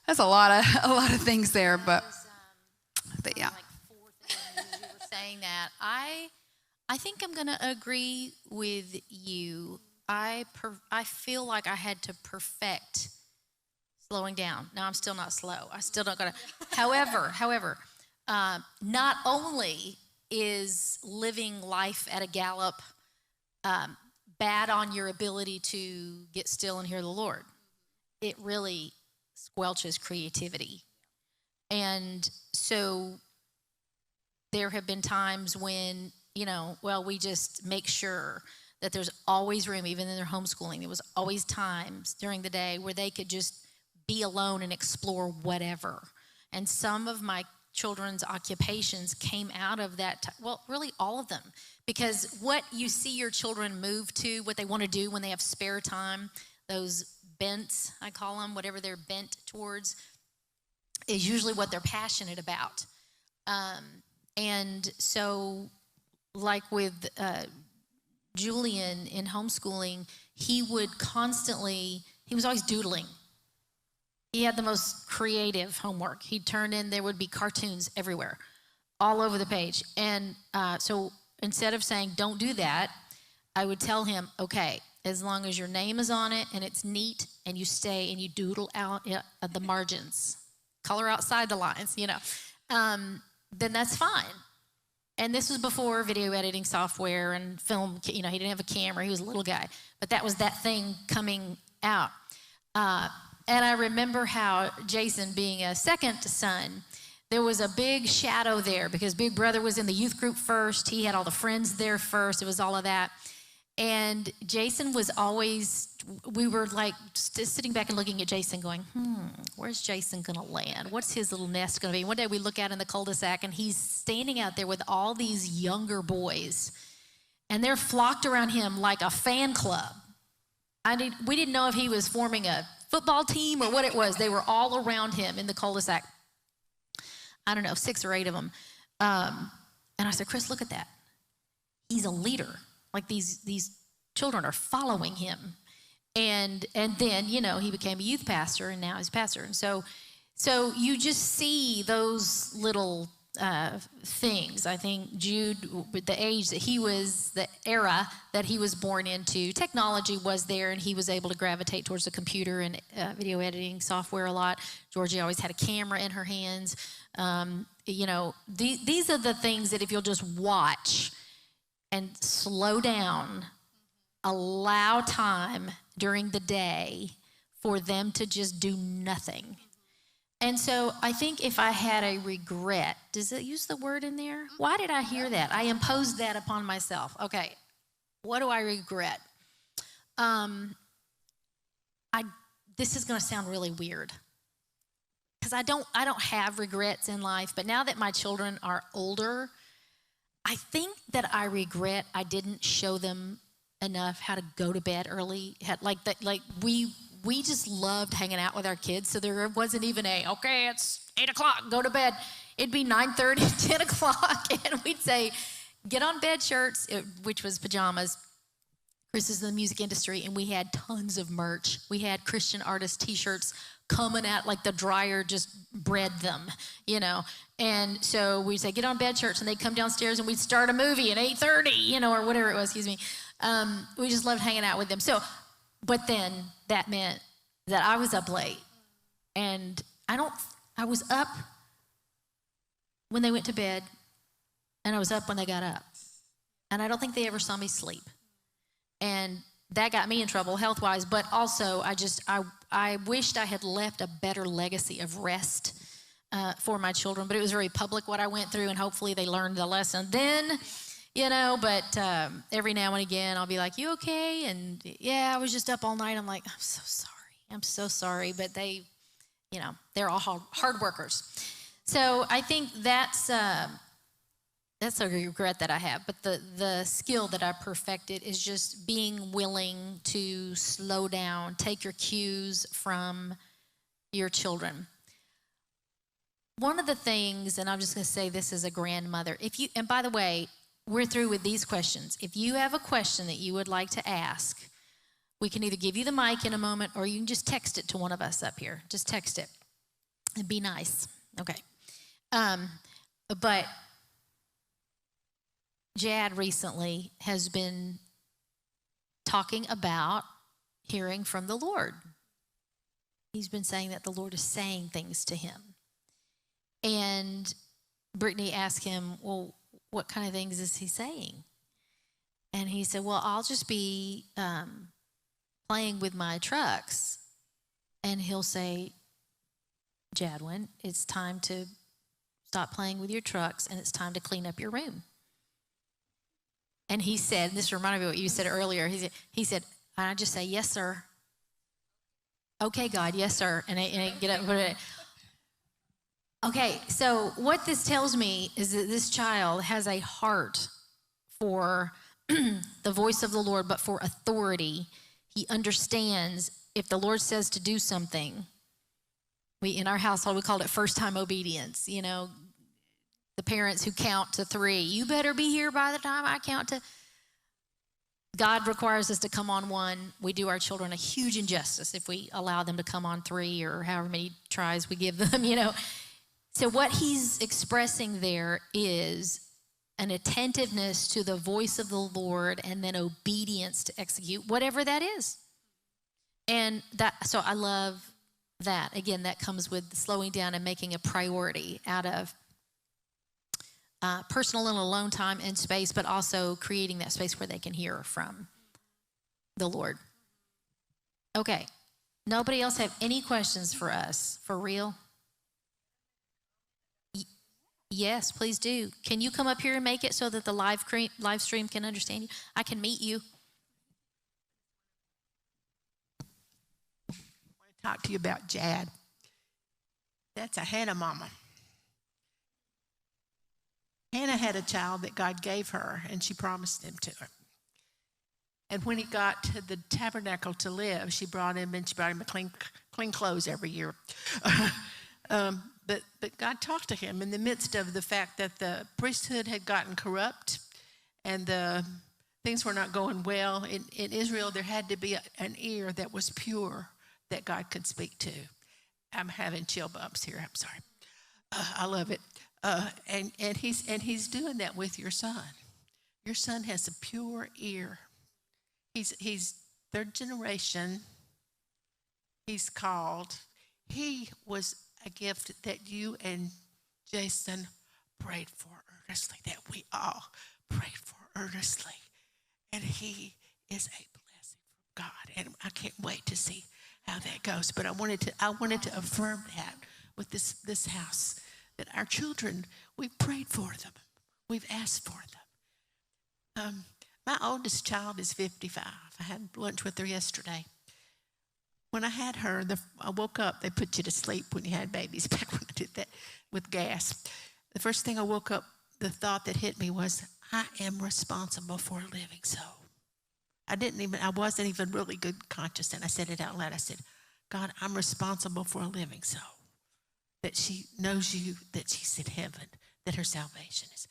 B: that's a lot of things there, but yeah.
A: Like 4 things as you were saying that. I think I'm going to agree with you. I feel like I had to perfect slowing down. Now I'm still not slow. I still don't got to. However, not only is living life at a gallop bad on your ability to get still and hear the Lord, it really squelches creativity. And so there have been times when, we just make sure that there's always room, even in their homeschooling. There was always times during the day where they could just be alone and explore whatever. And some of my children's occupations came out of that. Really all of them. Because what you see your children move to, what they want to do when they have spare time, those bents, I call them, whatever they're bent towards, is usually what they're passionate about. And so, like with Julian in homeschooling, he was always doodling. He had the most creative homework. He'd turn in, there would be cartoons everywhere, all over the page. And so instead of saying, don't do that, I would tell him, okay, as long as your name is on it and it's neat and you stay and you doodle out at the margins, color outside the lines, then that's fine. And this was before video editing software and film, he didn't have a camera, he was a little guy, but that was that thing coming out. And I remember how Jason, being a second son, there was a big shadow there because Big Brother was in the youth group first. He had all the friends there first. It was all of that. And Jason was always, we were like sitting back and looking at Jason going, where's Jason going to land? What's his little nest going to be? One day we look out in the cul-de-sac and he's standing out there with all these younger boys. And they're flocked around him like a fan club. We didn't know if he was forming a football team or what it was. They were all around him in the cul-de-sac. I don't know, 6 or 8 of them. And I said, Chris, look at that. He's a leader. Like these children are following him. And then, he became a youth pastor and now he's a pastor. And so you just see those little things. I think Jude, with the age that he was, the era that he was born into, technology was there and he was able to gravitate towards the computer and video editing software a lot. Georgie always had a camera in her hands. These are the things that if you'll just watch and slow down, allow time during the day for them to just do nothing. And so I think if I had a regret, does it use the word in there? Why did I hear that? I imposed that upon myself. Okay, what do I regret? This is going to sound really weird because I don't have regrets in life. But now that my children are older, I think that I regret I didn't show them enough how to go to bed early. We just loved hanging out with our kids, so there wasn't even okay, it's 8 o'clock, go to bed. It'd be 9:30, 10 o'clock, and we'd say, get on bed shirts, which was pajamas. Chris is in the music industry, and we had tons of merch. We had Christian artist T-shirts coming out, like the dryer just bred them, And so we'd say, get on bed shirts, and they'd come downstairs, and we'd start a movie at 8:30, or whatever it was, excuse me. We just loved hanging out with them. So, but then that meant that I was up late, and I was up when they went to bed, and I was up when they got up. And I don't think they ever saw me sleep. And that got me in trouble health-wise, but also I wished I had left a better legacy of rest for my children, but it was very public what I went through, and hopefully they learned the lesson then. But every now and again, I'll be like, you okay? And yeah, I was just up all night. I'm like, I'm so sorry. But they, they're all hard workers. So I think that's a regret that I have. But the skill that I perfected is just being willing to slow down, take your cues from your children. One of the things, and I'm just going to say this as a grandmother, and by the way, we're through with these questions. If you have a question that you would like to ask, we can either give you the mic in a moment, or you can just text it to one of us up here. Just text it and be nice. Okay. But Jad recently has been talking about hearing from the Lord. He's been saying that the Lord is saying things to him. And Brittany asked him, well, what kind of things is he saying? And he said, well, I'll just be playing with my trucks. And he'll say, Jadwin, it's time to stop playing with your trucks, and it's time to clean up your room. And he said, this reminded me of what you said earlier. He said, I just say, yes, sir. Okay, God, yes, sir. And I get up and put it. Okay, so what this tells me is that this child has a heart for the voice of the Lord, but for authority. He understands if the Lord says to do something. In our household, we called it first-time obedience. The parents who count to 3. You better be here by the time I count to. God requires us to come on 1. We do our children a huge injustice if we allow them to come on 3 or however many tries we give them, So what he's expressing there is an attentiveness to the voice of the Lord, and then obedience to execute whatever that is. And so I love that. Again, that comes with slowing down and making a priority out of personal and alone time and space, but also creating that space where they can hear from the Lord. Okay. Nobody else have any questions for us? For real? Yes, please do. Can you come up here and make it so that the live stream can understand you? I can meet you.
C: I want to talk to you about Jad. That's a Hannah mama. Hannah had a child that God gave her, and she promised him to her. And when he got to the tabernacle to live, she brought him clean clothes every year. But God talked to him in the midst of the fact that the priesthood had gotten corrupt and the things were not going well. In Israel, there had to be an ear that was pure that God could speak to. I'm having chill bumps here. I'm sorry. I love it. And he's doing that with your son. Your son has a pure ear. He's third generation. He's called. He was a gift that you and Jason prayed for earnestly, that we all prayed for earnestly. And he is a blessing from God. And I can't wait to see how that goes. But I wanted to affirm that with this house, that our children, we've prayed for them. We've asked for them. My oldest child is 55. I had lunch with her yesterday. When I had her, I woke up. They put you to sleep when you had babies back when I did that with gas. The first thing I woke up, the thought that hit me was, I am responsible for a living soul. I wasn't even really good conscious, and I said it out loud. I said, God, I'm responsible for a living soul. That she knows you, that she's in heaven, that her salvation is.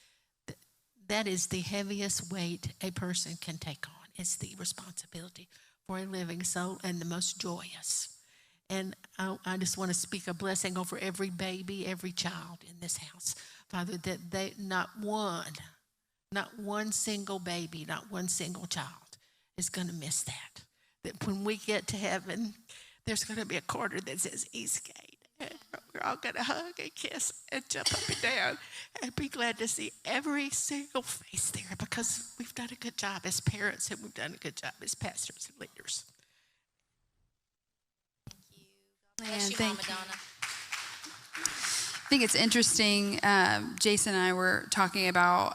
C: That is the heaviest weight a person can take on. It's the responsibility for a living soul, and the most joyous. And I just want to speak a blessing over every baby, every child in this house, Father, that not one single baby, not one single child is going to miss that. That when we get to heaven, there's going to be a corner that says Eastgate. And we're all going to hug and kiss and jump up and down and be glad to see every single face there, because we've done a good job as parents and we've done a good job as pastors and leaders.
A: Thank you.
B: Thank you.
A: Mama Donna.
B: I think it's interesting. Jason and I were talking about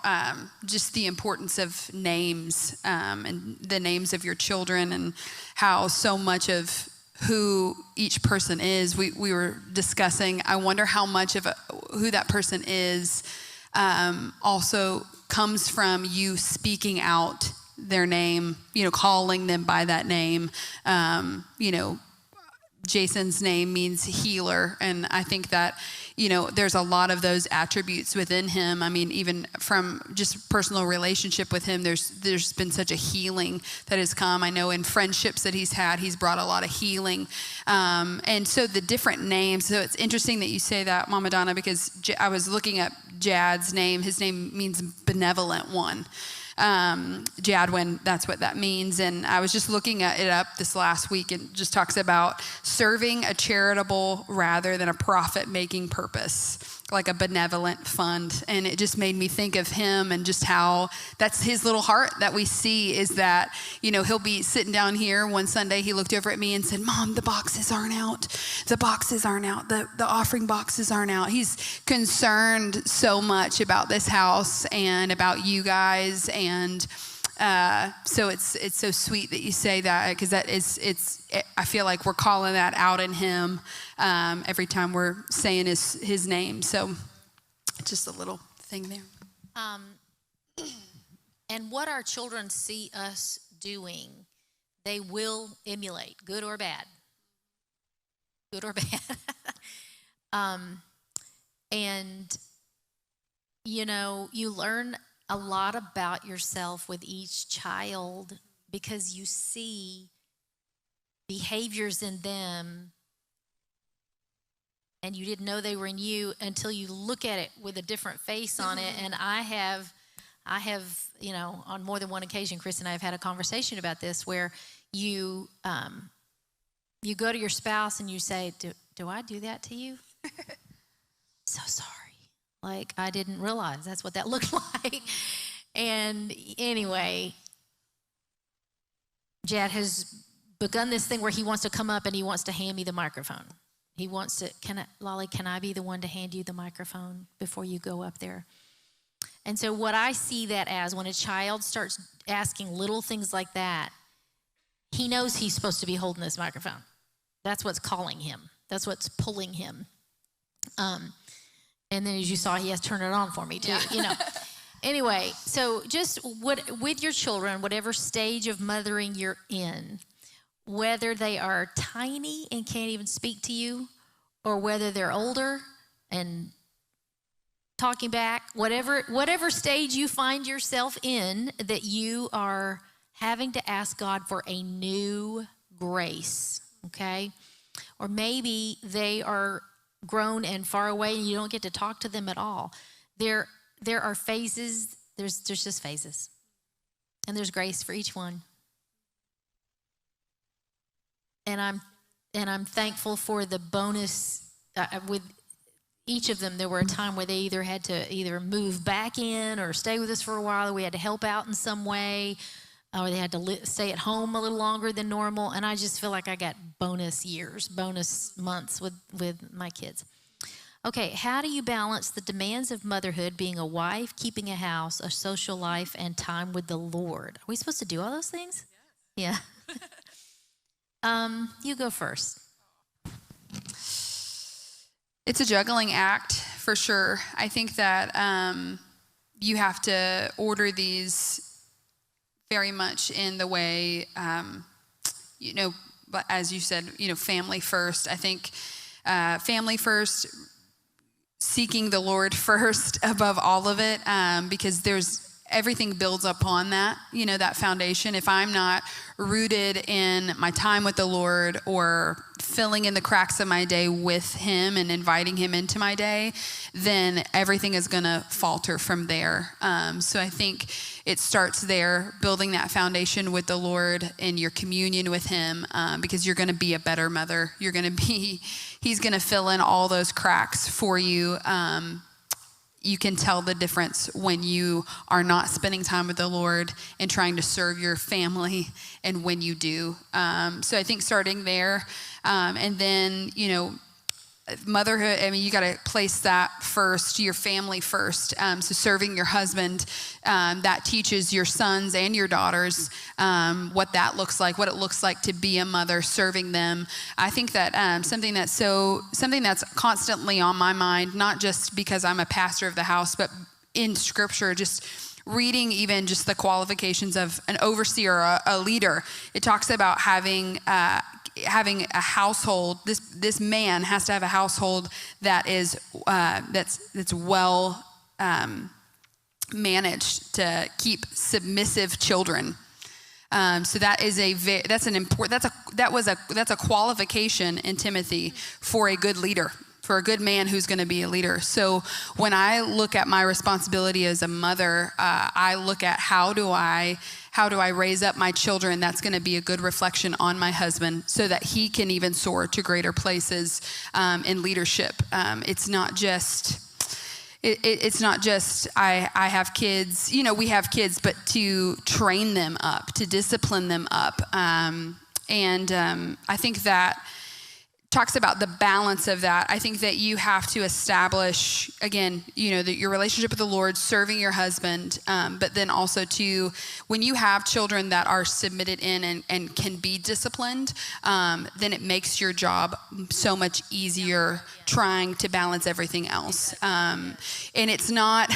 B: just the importance of names and the names of your children, and how so much of who each person is. We were discussing, I wonder how much of who that person is also comes from you speaking out their name, calling them by that name. Jason's name means healer, and I think that there's a lot of those attributes within him. I mean, even from just personal relationship with him, there's been such a healing that has come. I know in friendships that he's had, he's brought a lot of healing. And so the different names, so it's interesting that you say that, Mama Donna, because I was looking up Jad's name. His name means benevolent one. Jadwin, that's what that means. And I was just looking it up this last week, and just talks about serving a charitable rather than a profit-making purpose, like a benevolent fund. And it just made me think of him, and just how that's his little heart that we see, is that, he'll be sitting down here. One Sunday, he looked over at me and said, Mom, the boxes aren't out. The boxes aren't out. The offering boxes aren't out. He's concerned so much about this house and about you guys. And so it's so sweet that you say that, because I feel like we're calling that out in him every time we're saying his name. So just a little thing there.
A: And what our children see us doing, they will emulate, good or bad. Good or bad. And you learn a lot about yourself with each child, because you see behaviors in them and you didn't know they were in you until you look at it with a different face on it. And I have, on more than one occasion, Chris and I have had a conversation about this, where you go to your spouse and you say, do I do that to you? So sorry. Like, I didn't realize that's what that looked like. And anyway, Jad has begun this thing where he wants to come up and he wants to hand me the microphone. He wants to, Lolly, can I be the one to hand you the microphone before you go up there? And so what I see that as, when a child starts asking little things like that, he knows he's supposed to be holding this microphone. That's what's calling him. That's what's pulling him. And then, as you saw, he has to turn it on for me too, Anyway, so just with your children, whatever stage of mothering you're in, whether they are tiny and can't even speak to you, or whether they're older and talking back, whatever stage you find yourself in, that you are having to ask God for a new grace, okay? Or maybe they are grown and far away and you don't get to talk to them at all. There are phases. There's just phases, and there's grace for each one. And I'm thankful for the bonus with each of them. There were a time where they either had to move back in or stay with us for a while, or we had to help out in some way, or they had to stay at home a little longer than normal. And I just feel like I got bonus years, bonus months with my kids. Okay, how do you balance the demands of motherhood, being a wife, keeping a house, a social life, and time with the Lord? Are we supposed to do all those things? Yes. Yeah. You go first.
B: It's a juggling act for sure. I think that you have to order these very much in the way, but as you said, family first. I think family first, seeking the Lord first above all of it, because everything builds upon that, that foundation. If I'm not rooted in my time with the Lord or filling in the cracks of my day with him and inviting him into my day, then everything is going to falter from there. So I think it starts there, building that foundation with the Lord and your communion with him, because you're going to be a better mother. He's going to fill in all those cracks for you. You can tell the difference when you are not spending time with the Lord and trying to serve your family and when you do. So I think starting there, and then, motherhood, you got to place that first, your family first. So serving your husband, that teaches your sons and your daughters what that looks like, what it looks like to be a mother, serving them. I think that something that's constantly on my mind, not just because I'm a pastor of the house, but in Scripture, just reading even just the qualifications of an overseer, a leader. It talks about having a household. This man has to have a household that is that's well managed to keep submissive children. So that's a qualification in Timothy for a good leader, for a good man who's going to be a leader. So when I look at my responsibility as a mother, I look at how do I raise up my children that's going to be a good reflection on my husband so that he can even soar to greater places in leadership. It's not just I have kids, we have kids, but to train them up, to discipline them up. I think that talks about the balance of that. I think that you have to establish, again, that your relationship with the Lord, serving your husband, but then also when you have children that are submitted in and can be disciplined, then it makes your job so much easier trying to balance everything else. And it's not,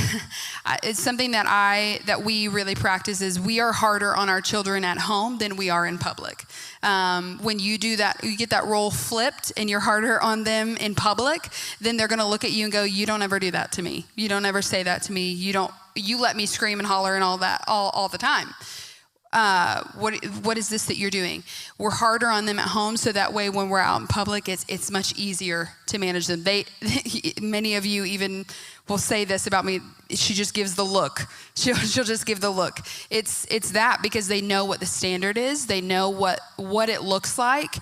B: it's something that we really practice is we are harder on our children at home than we are in public. When you do that, you get that role flipped and you're harder on them in public, then they're going to look at you and go, you don't ever do that to me. You don't ever say that to me. You let me scream and holler and all that all the time. What is this that you're doing? We're harder on them at home, so that way when we're out in public, it's much easier to manage them. Many of you even will say this about me. She just gives the look. She'll just give the look. It's that because they know what the standard is. They know what it looks like.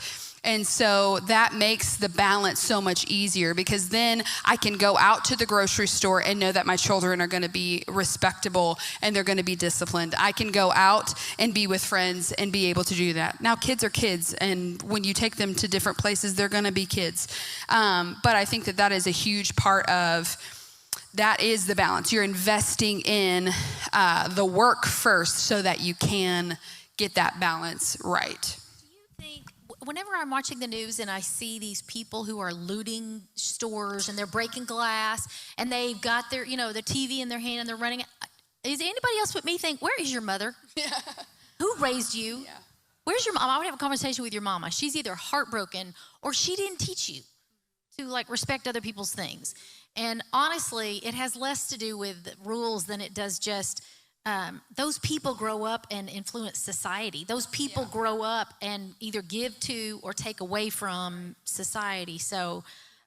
B: And so that makes the balance so much easier, because then I can go out to the grocery store and know that my children are going to be respectable and they're going to be disciplined. I can go out and be with friends and be able to do that. Now, kids are kids, and when you take them to different places, they're going to be kids. But I think that is a huge part of that is the balance. You're investing in the work first so that you can get that balance right.
A: Whenever I'm watching the news and I see these people who are looting stores and they're breaking glass and they've got their, the TV in their hand and they're running, is anybody else but me think, where is your mother? Yeah. Who raised you? Yeah. Where's your mom? I would have a conversation with your mama. She's either heartbroken or she didn't teach you to respect other people's things. And honestly, it has less to do with rules than it does just those people grow up and influence society. Those people grow up and either give to or take away from society. So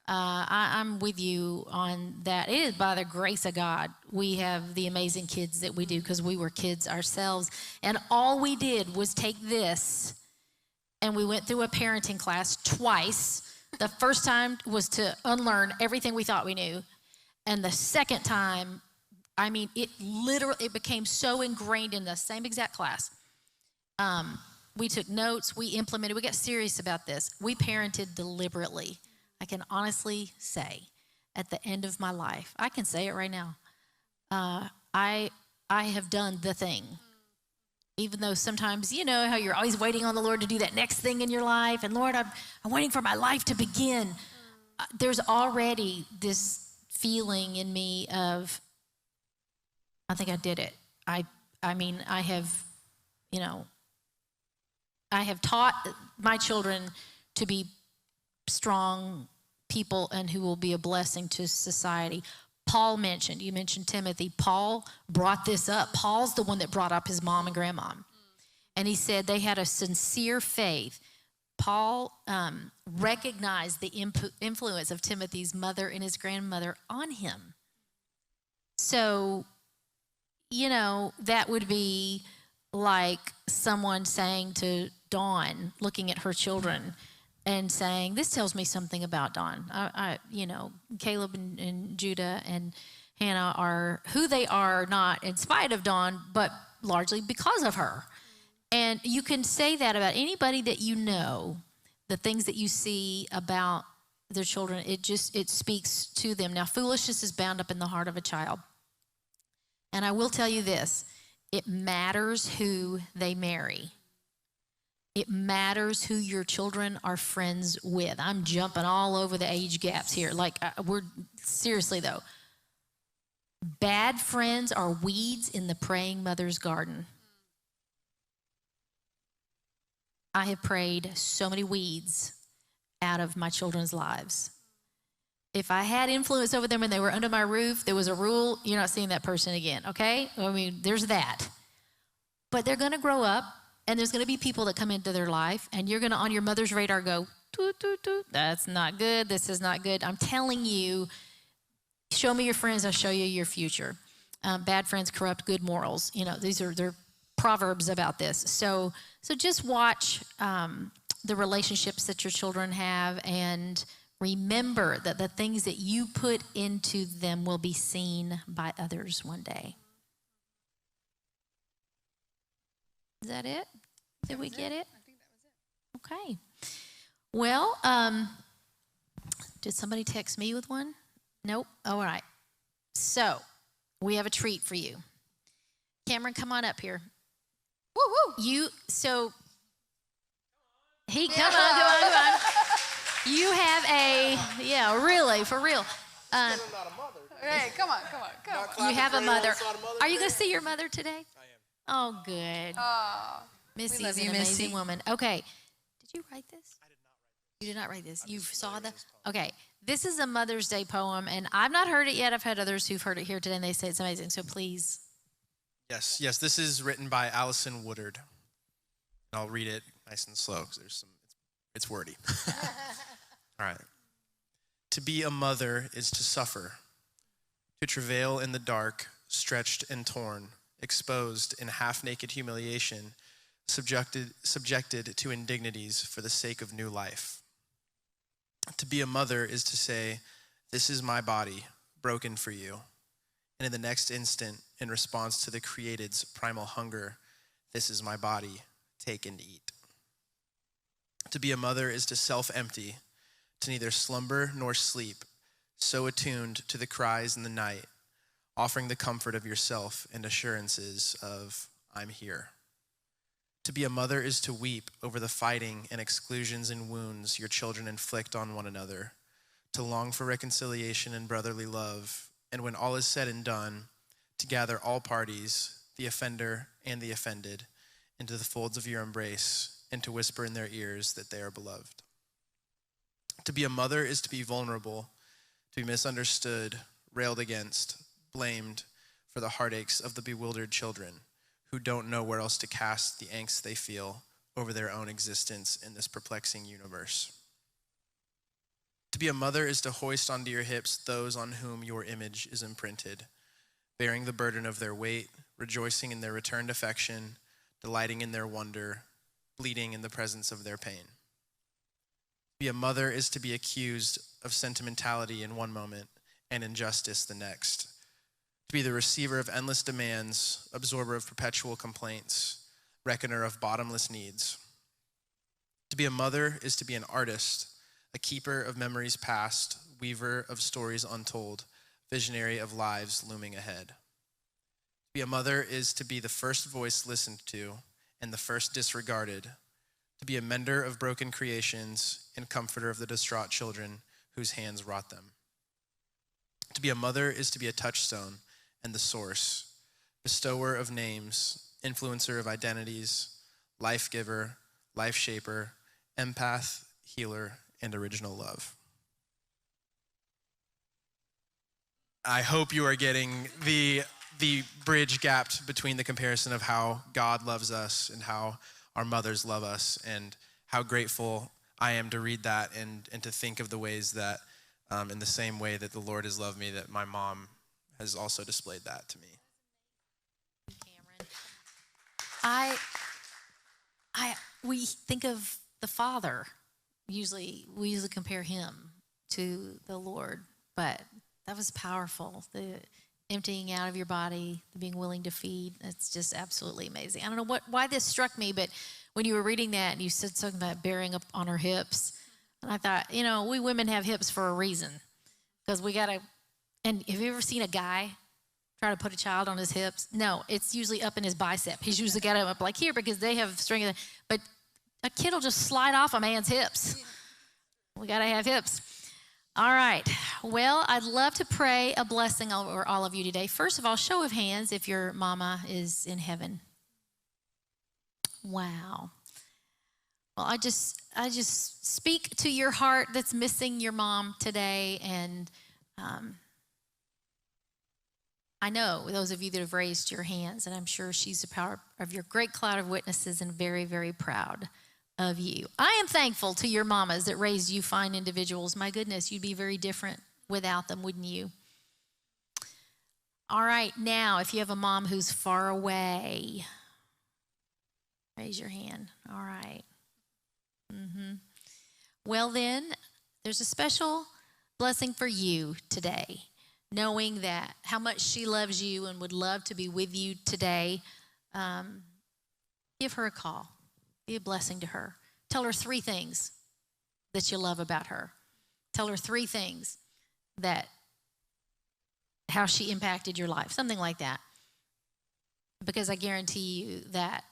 A: I'm with you on that. It is by the grace of God we have the amazing kids that we do, because we were kids ourselves. And all we did was take this, and we went through a parenting class twice. The first time was to unlearn everything we thought we knew. And the second time, it became so ingrained in the same exact class. We took notes, we implemented, we got serious about this. We parented deliberately, I can honestly say. at the end of my life, I can say it right now, I have done the thing. Even though sometimes, you know how you're always waiting on the Lord to do that next thing in your life, and Lord, I'm waiting for my life to begin. There's already this feeling in me of, I think I did it. I mean, I have, you know, I have taught my children to be strong people and who will be a blessing to society. You mentioned Timothy. Paul brought this up. Paul's the one that brought up his mom and grandma. And he said they had a sincere faith. Paul recognized the influence of Timothy's mother and his grandmother on him. So, you know, that would be like someone saying to Dawn, looking at her children and saying, this tells me something about Dawn. You know, Caleb and Judah and Hannah are who they are, not in spite of Dawn, but largely because of her. And you can say that about anybody that you know, the things that you see about their children, it speaks to them. Now, foolishness is bound up in the heart of a child. And I will tell you this, it matters who they marry. It matters who your children are friends with. I'm jumping all over the age gaps here. Like, seriously though, bad friends are weeds in the praying mother's garden. I have prayed so many weeds out of my children's lives. If I had influence over them and they were under my roof, there was a rule, you're not seeing that person again, okay? I mean, there's that. But they're going to grow up, and there's going to be people that come into their life, and you're going to, on your mother's radar, go, toot, toot, toot, that's not good, this is not good. I'm telling you, show me your friends, I'll show you your future. Bad friends corrupt good morals. You know, they're proverbs about this. So just watch the relationships that your children have, and remember that the things that you put into them will be seen by others one day. Is that it? Did we get it?
B: I think that was it.
A: Okay. Well, did somebody text me with one? Nope. All right. So we have a treat for you. Cameron, come on up here. Woo woo. Come on. You have really, for real.
B: Hey, come on.
A: You have a mother. Are you going to see your mother today?
D: I am.
A: Oh, good.
B: Oh,
A: Missy
B: love
A: is an
B: you,
A: amazing
B: Missy.
A: woman. Okay. Did you write this?
D: I did not write.
A: You did not write this. You saw
D: familiar
A: that?
D: with this poem.
A: Okay. This is a Mother's Day poem, and I've not heard it yet. I've had others who've heard it here today, and they say it's amazing. So please.
D: Yes. This is written by Allison Woodard. And I'll read it nice and slow because it's wordy. All right. To be a mother is to suffer, to travail in the dark, stretched and torn, exposed in half-naked humiliation, subjected to indignities for the sake of new life. To be a mother is to say, this is my body, broken for you. And in the next instant, in response to the created's primal hunger, this is my body, take and eat. To be a mother is to self-empty, to neither slumber nor sleep, so attuned to the cries in the night, offering the comfort of yourself and assurances of, I'm here. To be a mother is to weep over the fighting and exclusions and wounds your children inflict on one another, to long for reconciliation and brotherly love, and when all is said and done, to gather all parties, the offender and the offended, into the folds of your embrace, and to whisper in their ears that they are beloved. To be a mother is to be vulnerable, to be misunderstood, railed against, blamed for the heartaches of the bewildered children who don't know where else to cast the angst they feel over their own existence in this perplexing universe. To be a mother is to hoist onto your hips those on whom your image is imprinted, bearing the burden of their weight, rejoicing in their returned affection, delighting in their wonder, bleeding in the presence of their pain. To be a mother is to be accused of sentimentality in one moment and injustice the next. To be the receiver of endless demands, absorber of perpetual complaints, reckoner of bottomless needs. To be a mother is to be an artist, a keeper of memories past, weaver of stories untold, visionary of lives looming ahead. To be a mother is to be the first voice listened to and the first disregarded, to be a mender of broken creations and comforter of the distraught children whose hands wrought them. To be a mother is to be a touchstone and the source, bestower of names, influencer of identities, life giver, life shaper, empath, healer, and original love. I hope you are getting the bridge gapped between the comparison of how God loves us and how our mothers love us, and how grateful I am to read that and to think of the ways that in the same way that the Lord has loved me, that my mom has also displayed that to me.
A: Cameron, we think of the Father. We usually compare him to the Lord, but that was powerful. The emptying out of your body, the being willing to feed. It's just absolutely amazing. I don't know why this struck me, but when you were reading that and you said something about bearing up on our hips, and I thought, we women have hips for a reason, because we gotta. And have you ever seen a guy try to put a child on his hips? No, it's usually up in his bicep. He's usually got him up like here because they have strength. But a kid will just slide off a man's hips. We gotta have hips. All right. Well, I'd love to pray a blessing over all of you today. First of all, show of hands if your mama is in heaven. Wow. Well, I just speak to your heart that's missing your mom today, and I know those of you that have raised your hands, and I'm sure she's a part of your great cloud of witnesses and very, very proud of you. I am thankful to your mamas that raised you fine individuals. My goodness, you'd be very different without them, wouldn't you? All right, now, if you have a mom who's far away, raise your hand. All right. Well, then, there's a special blessing for you today, knowing that how much she loves you and would love to be with you today. Give her a call. Be a blessing to her. Tell her 3 things that you love about her. Tell her 3 things how she impacted your life, something like that. Because I guarantee you that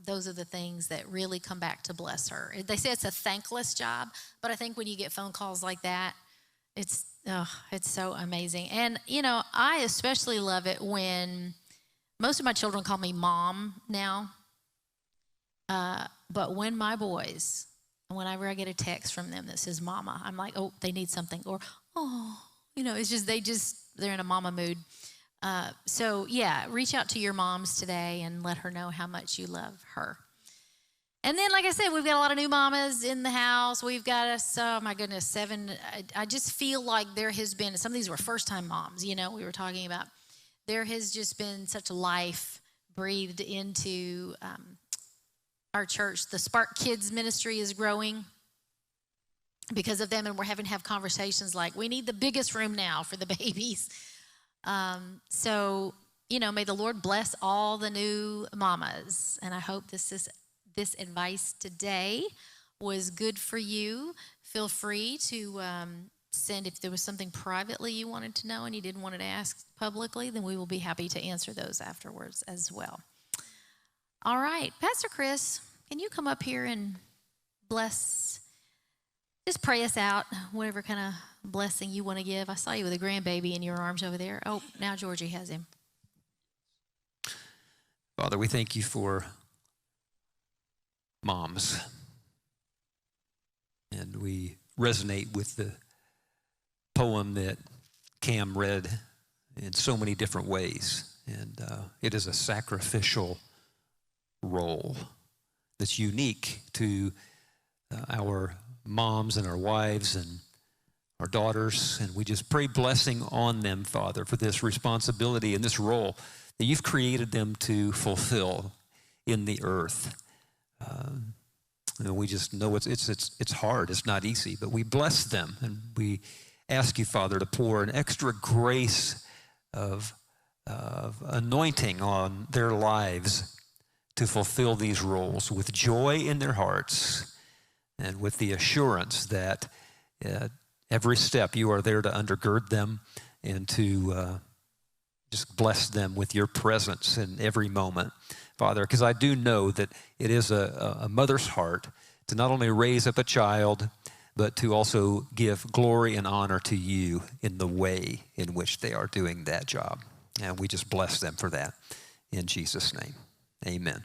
A: those are the things that really come back to bless her. They say it's a thankless job, but I think when you get phone calls like that, it's so amazing. And, I especially love it when most of my children call me mom now. But when my boys, whenever I get a text from them that says mama, I'm like, oh, they need something. Or, it's just, they're in a mama mood. So yeah, reach out to your moms today and let her know how much you love her. And then, like I said, we've got a lot of new mamas in the house. We've got 7. I just feel like there has been, some of these were first-time moms, we were talking about. There has just been such life breathed into our church. The Spark Kids ministry is growing because of them, and we're having to have conversations like, we need the biggest room now for the babies. So, may the Lord bless all the new mamas, and I hope this advice today was good for you. Feel free to send, if there was something privately you wanted to know and you didn't want to ask publicly, then we will be happy to answer those afterwards as well. All right, Pastor Chris, can you come up here and just pray us out, whatever kind of blessing you want to give. I saw you with a grandbaby in your arms over there. Oh, now Georgie has him.
E: Father, we thank you for moms. And we resonate with the poem that Cam read in so many different ways. And it is a sacrificial role that's unique to our moms and our wives and our daughters. And we just pray blessing on them, Father, for this responsibility and this role that you've created them to fulfill in the earth. We just know it's hard. It's not easy, but we bless them, and we ask you, Father, to pour an extra grace of anointing on their lives to fulfill these roles with joy in their hearts and with the assurance that Every step you are there to undergird them and to just bless them with your presence in every moment, Father, because I do know that it is a mother's heart to not only raise up a child, but to also give glory and honor to you in the way in which they are doing that job. And we just bless them for that in Jesus' name. Amen.